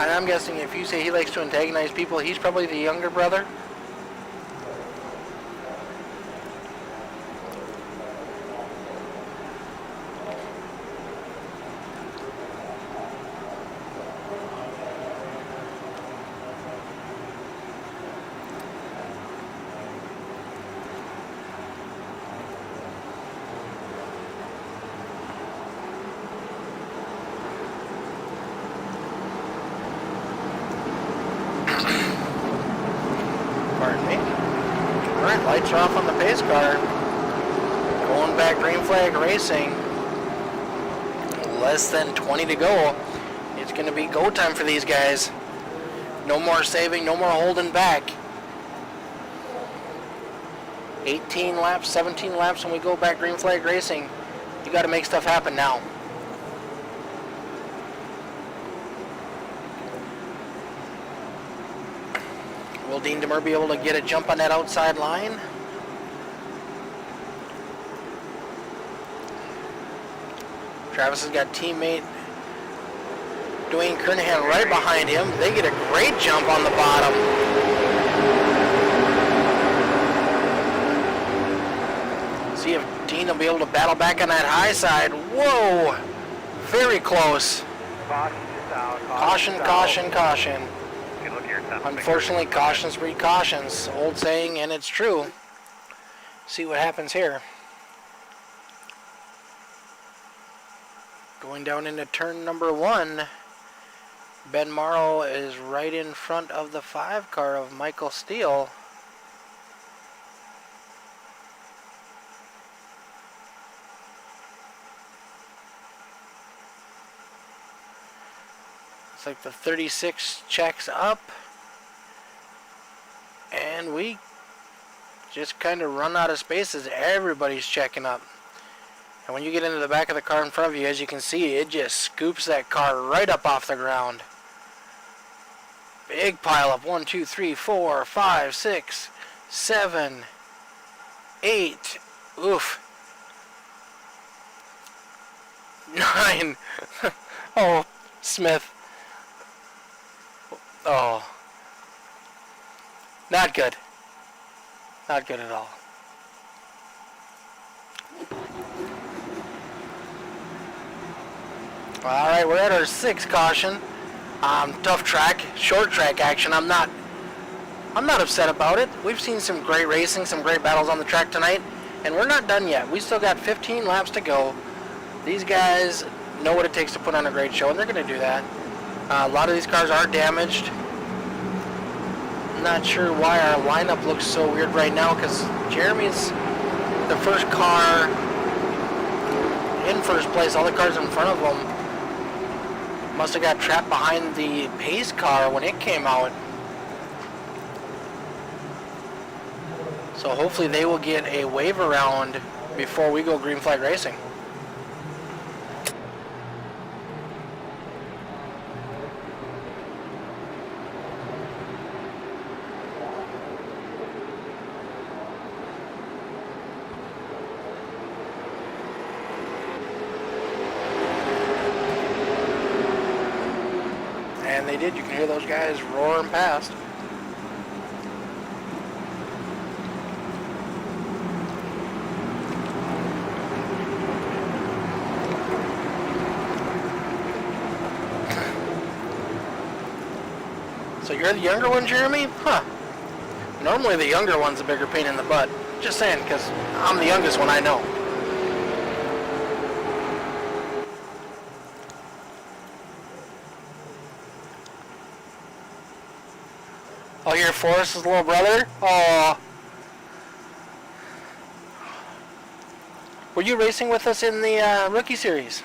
Speaker 1: And I'm guessing if you say he likes to antagonize people, he's probably the younger brother. Pardon me. Alright, lights are off on the pace car. Going back green flag racing. Less than 20 to go. It's going to be go time for these guys. No more saving, no more holding back. 18 laps, 17 laps when we go back green flag racing. You got to make stuff happen now. Will Dean Demers be able to get a jump on that outside line? Travis has got teammate Dwayne Kernahan right behind him. They get a great jump on the bottom. See if Dean will be able to battle back on that high side. Whoa! Very close. Caution, caution, caution. Unfortunately, cautions breed cautions. Old saying, and it's true. See what happens here. Going down into turn number 1. Ben Morrow is right in front of the 5 car of Michael Steele. It's like the 36 checks up. And we just kind of run out of spaces. Everybody's checking up. And when you get into the back of the car in front of you, as you can see, it just scoops that car right up off the ground. Big pile up. 1, 2, 3, 4, 5, 6, 7, 8. Oof. 9. Oh, Smith. Oh. Not good. Not good at all. Alright, we're at our 6th caution. Tough track, short track action. I'm not upset about it. We've seen some great racing, some great battles on the track tonight, and we're not done yet. We still got 15 laps to go. These guys know what it takes to put on a great show, and they're going to do that. A lot of these cars are damaged. I'm not sure why our lineup looks so weird right now, because Jeremy's the first car in first place. All the cars in front of him must have got trapped behind the pace car when it came out. So hopefully they will get a wave around before we go green flag racing. And they did. You can hear those guys roaring past. So you're the younger one, Jeremy? Huh. Normally the younger one's a bigger pain in the butt. Just saying, because I'm the youngest one, I know. here for us, his little brother. Oh. Were you racing with us in the rookie series?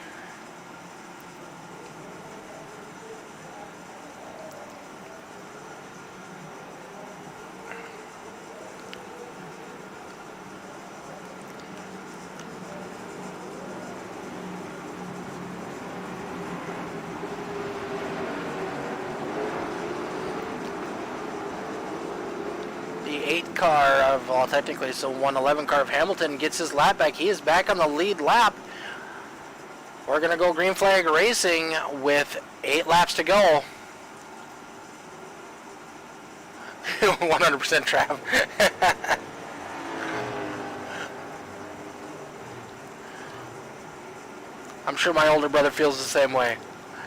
Speaker 1: The 8 car of, well, technically, so 111 car of Hamilton gets his lap back. He is back on the lead lap. We're going to go green flag racing with 8 laps to go. 100% Trav. I'm sure my older brother feels the same way.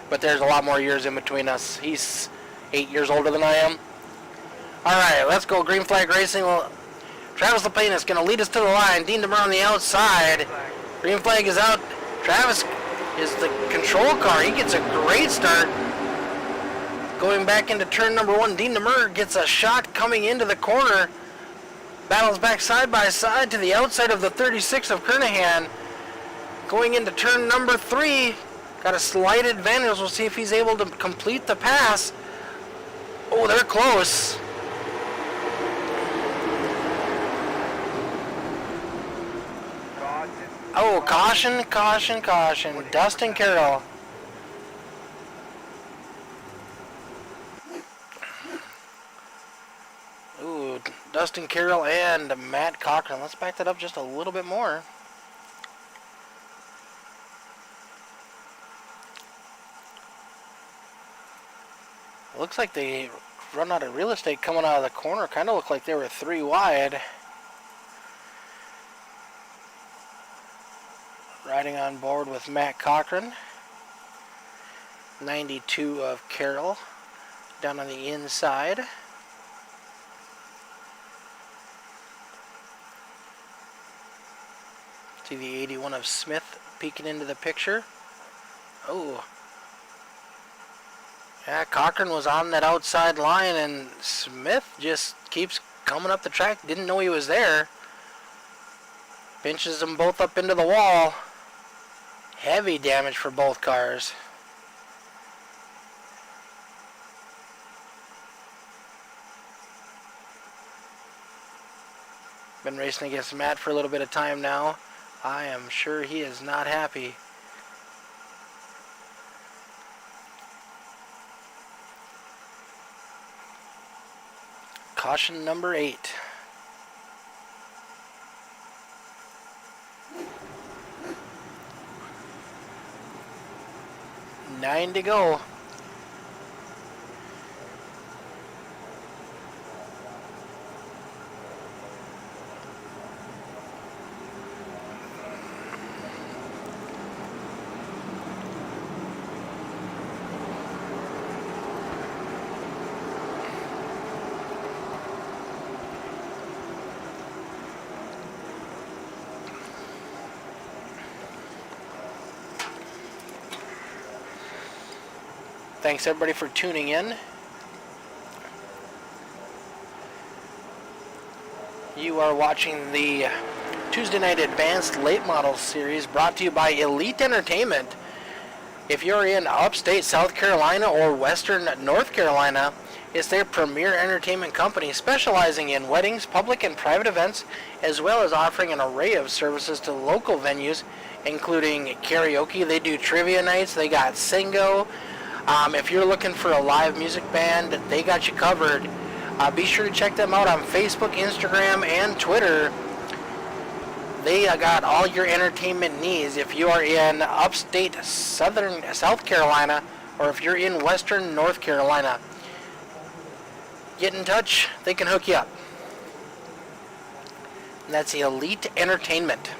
Speaker 1: But there's a lot more years in between us. He's 8 years older than I am. Alright, let's go green flag racing. Travis Lapine is going to lead us to the line. Dean DeMer on the outside. Green flag is out. Travis is the control car. He gets a great start. Going back into turn number 1, Dean DeMer gets a shot coming into the corner. Battles back side by side to the outside of the 36 of Kernahan. Going into turn number 3. Got a slight advantage. We'll see if he's able to complete the pass. Oh, they're close. Oh, caution, caution, caution. Dustin Carroll. Ooh, Dustin Carroll and Matt Cochran. Let's back that up just a little bit more. Looks like they run out of real estate coming out of the corner. Kind of looked like they were 3 wide. Riding on board with Matt Cochran. 92 of Carroll down on the inside. See the 81 of Smith peeking into the picture. Oh. Yeah, Cochran was on that outside line and Smith just keeps coming up the track. Didn't know he was there. Pinches them both up into the wall. Heavy damage for both cars. Been racing against Matt for a little bit of time now. I am sure he is not happy. Caution number 8. Nine to go. Thanks everybody for tuning in. You are watching the Tuesday Night Advanced Late Model Series brought to you by Elite Entertainment. If you're in upstate South Carolina or western North Carolina, it's their premier entertainment company specializing in weddings, public and private events, as well as offering an array of services to local venues, including karaoke. They do trivia nights. They got Singo. If you're looking for a live music band, they got you covered. Be sure to check them out on Facebook, Instagram, and Twitter. They got all your entertainment needs. If you are in upstate southern South Carolina, or if you're in western North Carolina, get in touch. They can hook you up. And that's Elite Entertainment.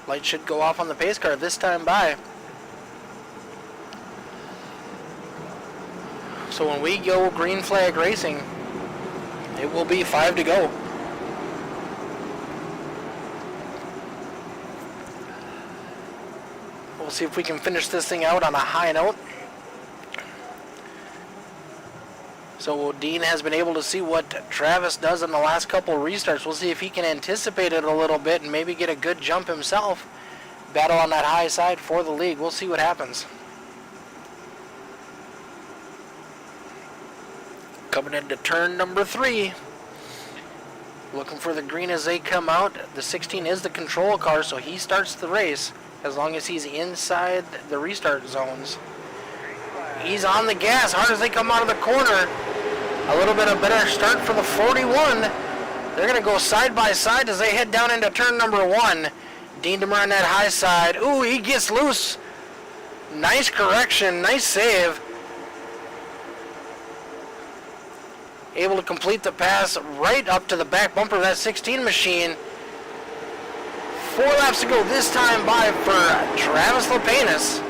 Speaker 1: Light should go off on the pace car this time by. So when we go green flag racing, it will be 5 to go. We'll see if we can finish this thing out on a high note. So Dean has been able to see what Travis does in the last couple restarts. We'll see if he can anticipate it a little bit and maybe get a good jump himself. Battle on that high side for the league. We'll see what happens. Coming into turn number 3. Looking for the green as they come out. The 16 is the control car, so he starts the race as long as he's inside the restart zones. He's on the gas hard as they come out of the corner. A little bit of better start for the 41. They're going to go side by side as they head down into turn number 1. Dean Demmer on that high side. Ooh, he gets loose. Nice correction, nice save. Able to complete the pass right up to the back bumper of that 16 machine. 4 laps to go this time by for Travis Lmsc.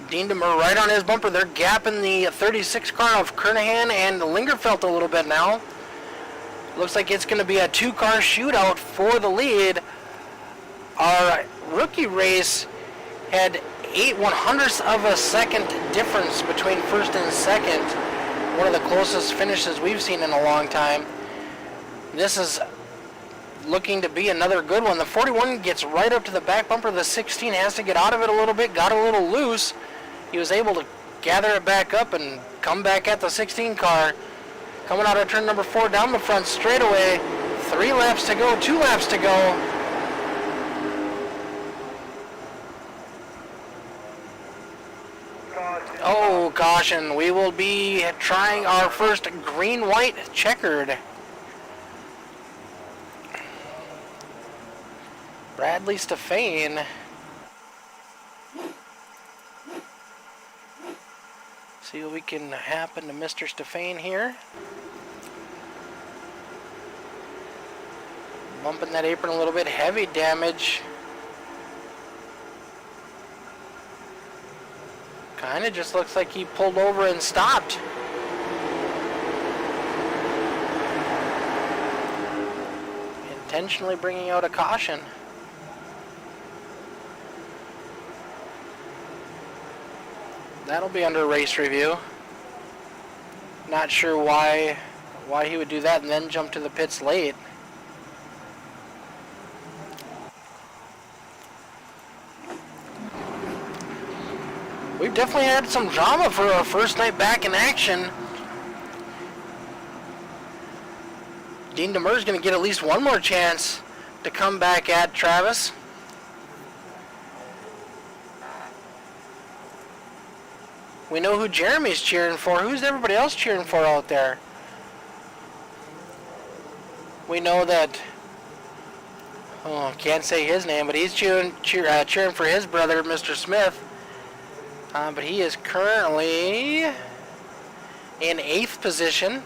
Speaker 1: Dean Demmer right on his bumper. They're gapping the 36 car of Kernahan and Lingerfelt a little bit now. Looks like it's going to be a 2-car shootout for the lead. Our rookie race had 8/100ths of a second difference between first and second. One of the closest finishes we've seen in a long time. This is looking to be another good one. The 41 gets right up to the back bumper. The 16 has to get out of it a little bit, got a little loose. He was able to gather it back up and come back at the 16 car. Coming out of turn number 4 down the front straightaway. 3 laps to go, 2 laps to go. Oh, caution. We will be trying our first green-white checkered. Bradley Stefane. See what we can happen to Mr. Stefane here. Bumping that apron a little bit. Heavy damage. Kind of just looks like he pulled over and stopped. Intentionally bringing out a caution. That'll be under race review. Not sure why he would do that and then jump to the pits late. We've definitely had some drama for our first night back in action. Dean Demmer's going to get at least one more chance to come back at Travis. We know who Jeremy's cheering for. Who's everybody else cheering for out there? We know that, can't say his name, but he's cheering for his brother, Mr. Smith. But he is currently in 8th position.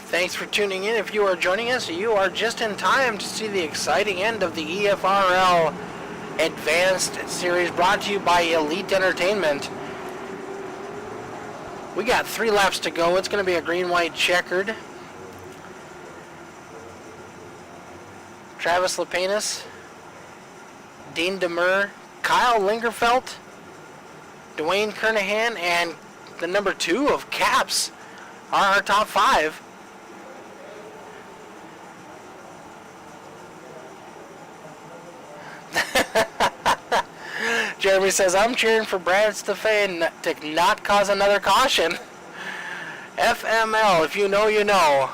Speaker 1: Thanks for tuning in. If you are joining us, you are just in time to see the exciting end of the EFRL Advanced Series brought to you by Elite Entertainment. We got 3 laps to go. It's going to be a green-white checkered. Travis Lmsc, Dean Demmer, Kyle Lingerfelt, Dwayne Kernahan, and the number 2 of Caps are our top 5. Jeremy says, I'm cheering for Brad Stefane to not cause another caution. FML, if you know, you know.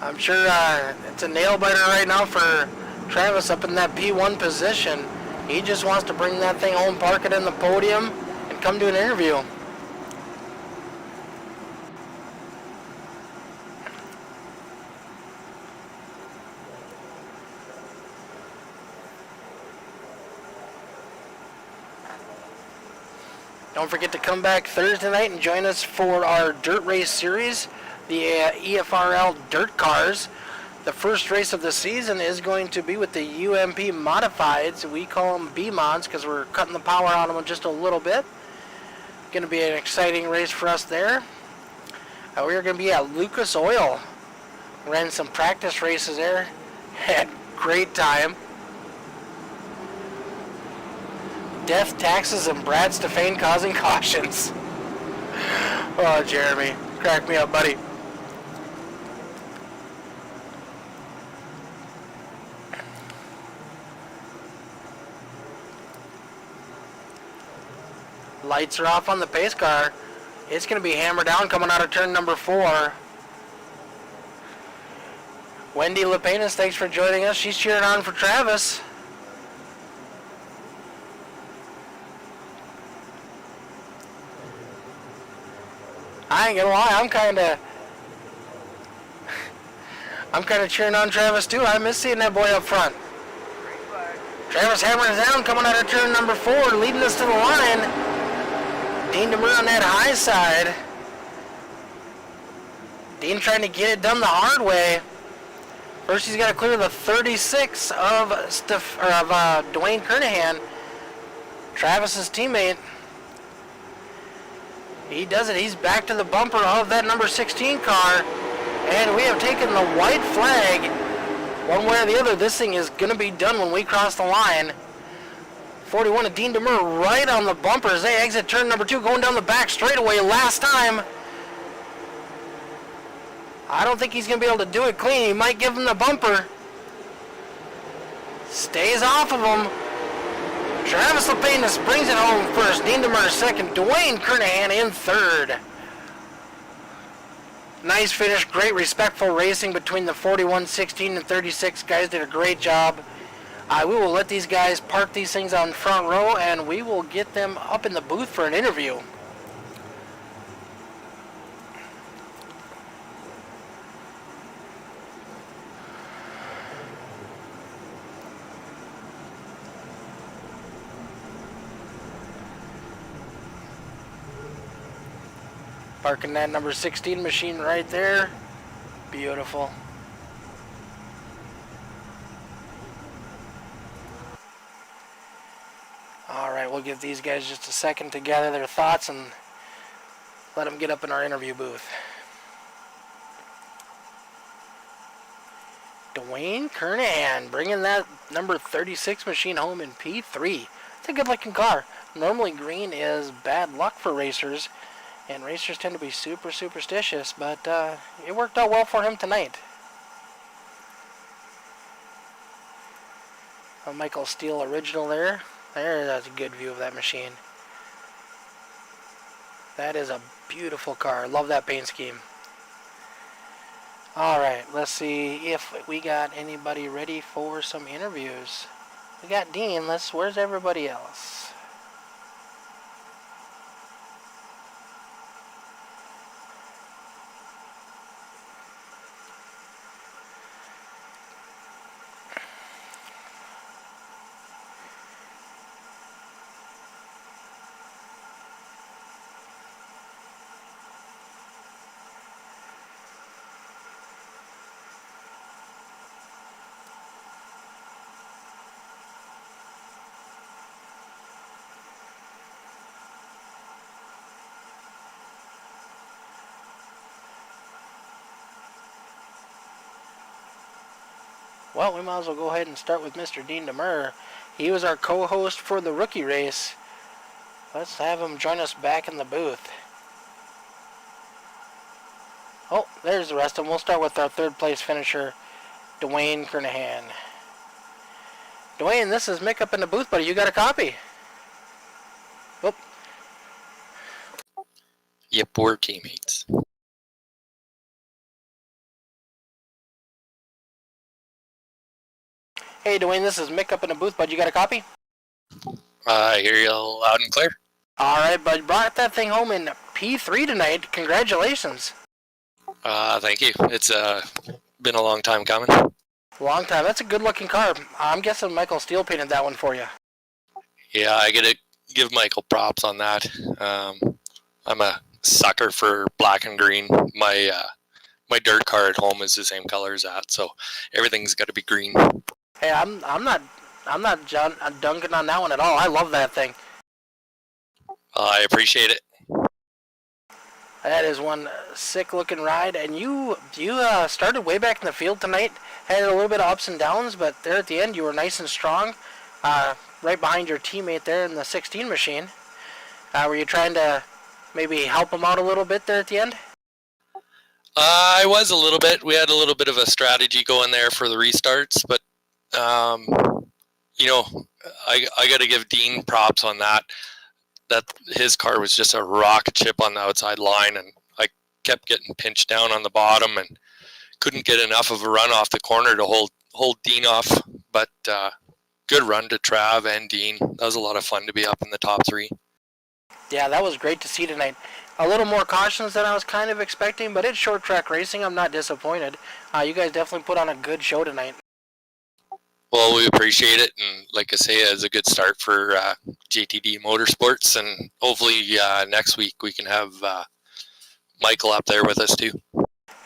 Speaker 1: I'm sure it's a nail biter right now for Travis up in that P1 position. He just wants to bring that thing home, park it in the podium, and come to an interview. Don't forget to come back Thursday night and join us for our Dirt Race Series. the EFRL dirt cars. The first race of the season is going to be with the UMP Modifieds. We call them B-Mods because we're cutting the power out of them just a little bit. Going to be an exciting race for us there. We're going to be at Lucas Oil. Ran some practice races there. Had great time. Death, taxes, and Brad Stefan causing cautions. Oh, Jeremy. Crack me up, buddy. Lights are off on the pace car. It's going to be hammered down coming out of turn number 4. Wendy Lepenas, thanks for joining us. She's cheering on for Travis. I ain't gonna lie, I'm kind of cheering on Travis too. I miss seeing that boy up front. Travis hammering it down, coming out of turn number 4, leading us to the line. Dean DeMure on that high side. Dean trying to get it done the hard way. First, he's got to clear the 36 of Dwayne Kernahan, Travis's teammate. He does it. He's back to the bumper of that number 16 car, and we have taken the white flag. One way or the other, this thing is going to be done when we cross the line. 41 of Dean DeMure right on the bumper as they exit turn number 2, going down the back straightaway last time. I don't think he's going to be able to do it clean. He might give him the bumper. Stays off of him. Travis Lepenas brings it home first. Dean DeMure second. Dwayne Kernahan in third. Nice finish. Great respectful racing between the 41, 16, and 36. Guys did a great job. We will let these guys park these things on front row, and we will get them up in the booth for an interview. Parking that number 16 machine right there. Beautiful. Alright, we'll give these guys just a second to gather their thoughts and let them get up in our interview booth. Dwayne Kernahan bringing that number 36 machine home in P3. It's a good looking car. Normally green is bad luck for racers, and racers tend to be super superstitious, but it worked out well for him tonight. A Michael Steele original there. That's a good view of that machine. That is a beautiful car. Love that paint scheme. Alright, let's see if we got anybody ready for some interviews. We got Dean. Where's everybody else? Well, we might as well go ahead and start with Mr. Dean DeMure. He was our co-host for the rookie race. Let's have him join us back in the booth. Oh, there's the rest of them. We'll start with our third place finisher, Dwayne Kernahan. Dwayne, this is Mick up in the booth, buddy. You got a copy? Oh.
Speaker 3: Yep, we're teammates.
Speaker 1: Hey, Dwayne, this is Mick up in the booth, bud. You got a copy?
Speaker 3: I hear you loud and clear.
Speaker 1: All right, bud. Brought that thing home in P3 tonight. Congratulations.
Speaker 3: Thank you. It's been a long time coming.
Speaker 1: Long time. That's a good-looking car. I'm guessing Michael Steele painted that one for you.
Speaker 3: Yeah, I gotta give Michael props on that. I'm a sucker for black and green. My my dirt car at home is the same color as that, so everything's got to be green.
Speaker 1: Hey, I'm not dunking on that one at all. I love that thing.
Speaker 3: I appreciate it.
Speaker 1: That is one sick looking ride. And you started way back in the field tonight. Had a little bit of ups and downs, but there at the end you were nice and strong. Right behind your teammate there in the 16 machine. Were you trying to maybe help him out a little bit there at the end?
Speaker 3: I was a little bit. We had a little bit of a strategy going there for the restarts, but you know, I got to give Dean props on that. That his car was just a rocket ship on the outside line, and I kept getting pinched down on the bottom and couldn't get enough of a run off the corner to hold Dean off. But good run to Trav and Dean. That was a lot of fun to be up in the top three.
Speaker 1: Yeah, that was great to see tonight. A little more cautions than I was kind of expecting, but it's short track racing. I'm not disappointed. You guys definitely put on a good show tonight.
Speaker 3: Well, we appreciate it, and like I say, it's a good start for JTD Motorsports, and hopefully next week we can have Michael up there with us too.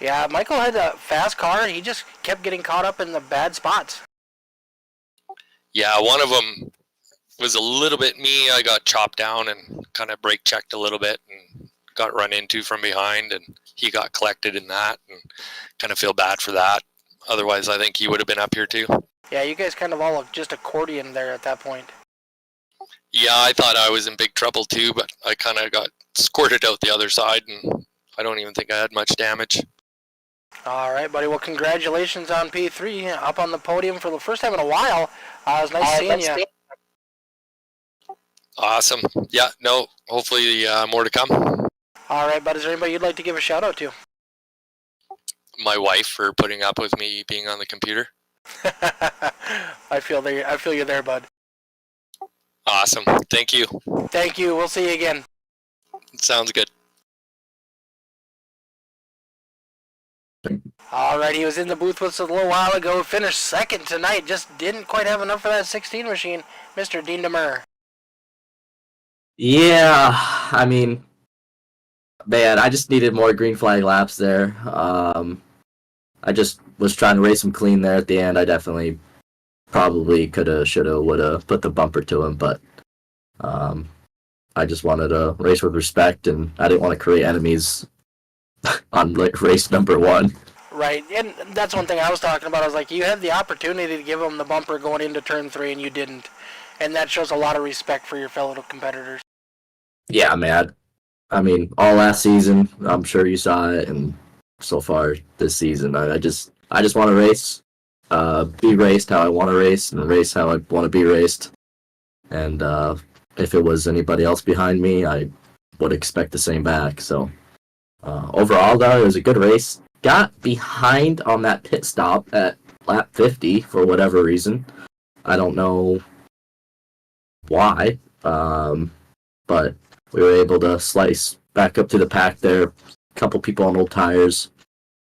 Speaker 1: Yeah, Michael had a fast car. He just kept getting caught up in the bad spots.
Speaker 3: Yeah, one of them was a little bit me. I got chopped down and kind of brake checked a little bit and got run into from behind, and he got collected in that, and kind of feel bad for that. Otherwise, I think he would have been up here too.
Speaker 1: Yeah, you guys kind of all just accordion there at that point.
Speaker 3: Yeah, I thought I was in big trouble too, but I kind of got squirted out the other side, and I don't even think I had much damage.
Speaker 1: All right, buddy. Well, congratulations on P3, up on the podium for the first time in a while. It was nice seeing you.
Speaker 3: Awesome. Yeah, no, hopefully more to come.
Speaker 1: All right, but is there anybody you'd like to give a shout out to?
Speaker 3: My wife for putting up with me being on the computer.
Speaker 1: I feel you there, bud.
Speaker 3: Awesome. Thank you.
Speaker 1: Thank you. We'll see you again.
Speaker 3: Sounds good.
Speaker 1: All right, he was in the booth with us a little while ago. Finished second tonight. Just didn't quite have enough for that 16 machine. Mr. Dean DeMer.
Speaker 4: Yeah, I mean, man, I just needed more green flag laps there. I just was trying to race him clean there at the end. I definitely probably coulda, shoulda, woulda put the bumper to him, but I just wanted to race with respect, and I didn't want to create enemies on like race number one.
Speaker 1: Right, and that's one thing I was talking about. I was like, you had the opportunity to give him the bumper going into turn 3, and you didn't. And that shows a lot of respect for your fellow competitors.
Speaker 4: Yeah, man. I mean, all last season, I'm sure you saw it, and so far this season, I just want to race, be raced how I want to race, and race how I want to be raced. And if it was anybody else behind me, I would expect the same back. So overall, though, it was a good race. Got behind on that pit stop at lap 50 for whatever reason. I don't know why, but we were able to slice back up to the pack there. A couple people on old tires,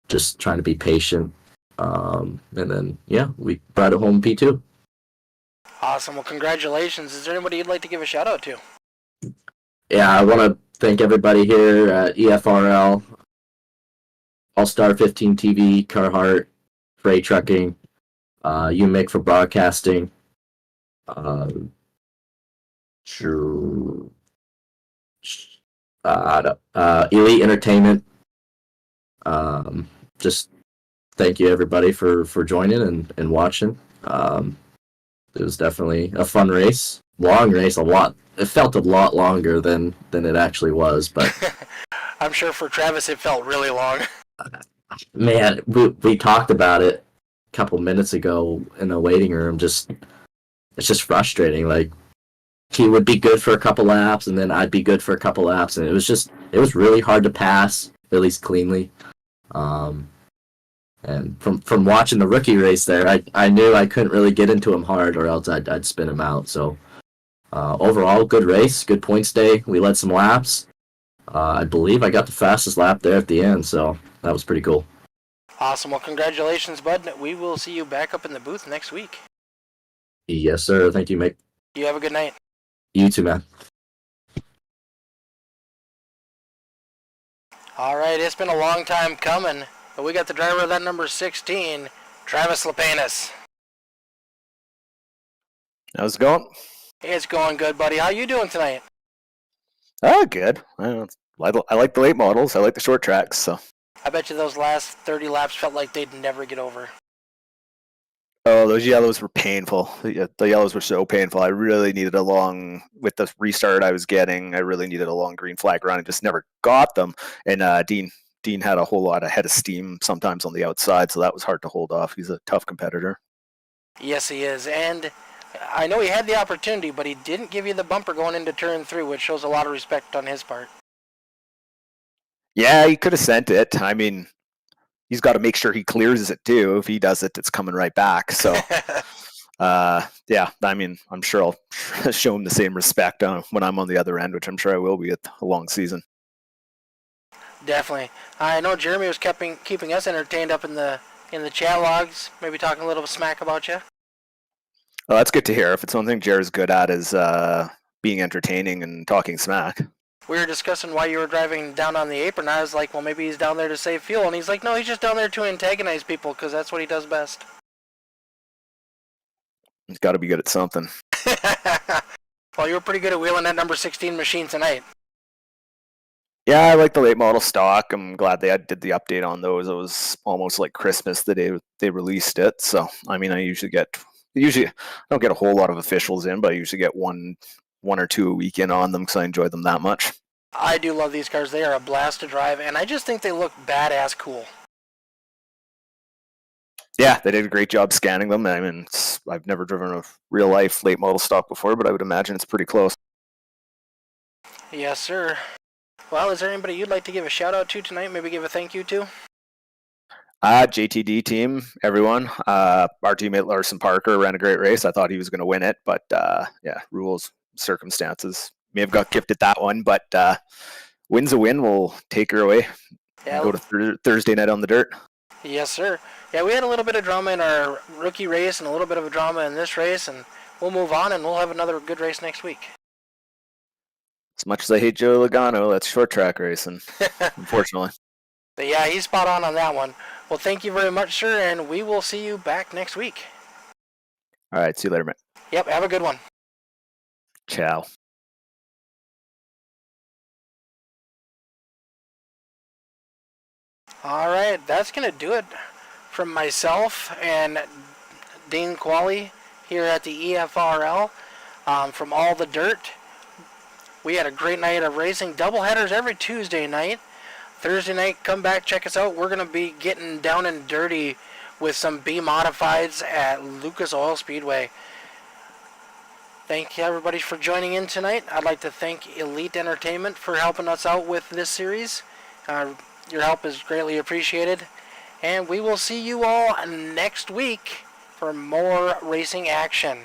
Speaker 4: just trying to be patient. And then, yeah, we brought it home P2.
Speaker 1: Awesome. Well, congratulations. Is there anybody you'd like to give a shout out to?
Speaker 4: Yeah, I want to thank everybody here at EFRL, All-Star 15 TV, Carhartt, Freight Trucking, UMIC for broadcasting, Elite Entertainment. Just thank you everybody for joining and watching. It was definitely a fun race, long race, a lot. It felt a lot longer than it actually was, but
Speaker 1: I'm sure for Travis it felt really long.
Speaker 4: Man, we talked about it a couple minutes ago in the waiting room. It's just frustrating. Like, he would be good for a couple laps, and then I'd be good for a couple laps, and it was really hard to pass, at least cleanly. And from watching the rookie race there, I knew I couldn't really get into him hard, or else I'd spin him out. So overall, good race, good points day. We led some laps. I believe I got the fastest lap there at the end, so that was pretty cool.
Speaker 1: Awesome. Well, congratulations, bud. We will see you back up in the booth next week.
Speaker 4: Yes, sir. Thank you, mate.
Speaker 1: You have a good night.
Speaker 4: You too, man.
Speaker 1: All right, it's been a long time coming. But we got the driver of that number 16, Travis Lapanis.
Speaker 5: How's it going?
Speaker 1: Hey, it's going good, buddy. How you doing tonight?
Speaker 5: Oh, good. I like the late models. I like the short tracks. So.
Speaker 1: I bet you those last 30 laps felt like they'd never get over.
Speaker 5: Oh, those yellows were painful. The yellows were so painful. I really needed a long, with the restart I was getting, I really needed a long green flag run. I just never got them. And Dean had a whole lot of head of steam sometimes on the outside, so that was hard to hold off. He's a tough competitor.
Speaker 1: Yes, he is. And I know he had the opportunity, but he didn't give you the bumper going into turn 3, which shows a lot of respect on his part.
Speaker 5: Yeah, he could have sent it. I mean, he's got to make sure he clears it too. If he does it, it's coming right back. So, yeah, I mean, I'm sure I'll show him the same respect when I'm on the other end, which I'm sure I will be at a long season.
Speaker 1: Definitely. I know Jeremy was keeping us entertained up in the chat logs, maybe talking a little smack about you.
Speaker 5: Well, that's good to hear. If it's one thing Jared's good at is being entertaining and talking smack.
Speaker 1: We were discussing why you were driving down on the apron. I was like, well, maybe he's down there to save fuel. And he's like, no, he's just down there to antagonize people because that's what he does best.
Speaker 5: He's got to be good at something.
Speaker 1: Well, you were pretty good at wheeling that number 16 machine tonight.
Speaker 5: Yeah, I like the late model stock. I'm glad they did the update on those. It was almost like Christmas the day they released it. So, I mean, I usually don't get a whole lot of officials in, but I usually get one or two a week in on them because I enjoy them that much.
Speaker 1: I do love these cars. They are a blast to drive, and I just think they look badass cool.
Speaker 5: Yeah, they did a great job scanning them. I mean, I've never driven a real life late model stock before, but I would imagine it's pretty close.
Speaker 1: Yes, sir. Well, is there anybody you'd like to give a shout out to tonight? Maybe give a thank you to?
Speaker 5: JTD team, everyone. Our teammate Larson Parker ran a great race. I thought he was going to win it, but yeah, rules, circumstances. May have got gifted that one, but win's a win. We'll take her away. Yeah, go to Thursday night on the dirt.
Speaker 1: Yes, sir. Yeah, we had a little bit of drama in our rookie race and a little bit of drama in this race, and we'll move on and we'll have another good race next week.
Speaker 5: As much as I hate Joe Logano, that's short track racing, unfortunately.
Speaker 1: But yeah, he's spot on that one. Well, thank you very much, sir, and we will see you back next week.
Speaker 5: All right, see you later, man.
Speaker 1: Yep, have a good one.
Speaker 5: Ciao.
Speaker 1: All right, that's going to do it from myself and Dean Qualley here at the EFRL from All the Dirt. We had a great night of racing. Double headers every Tuesday night. Thursday night, come back, check us out. We're going to be getting down and dirty with some B modifieds at Lucas Oil Speedway. Thank you everybody for joining in tonight. I'd like to thank Elite Entertainment for helping us out with this series. Your help is greatly appreciated. And we will see you all next week for more racing action.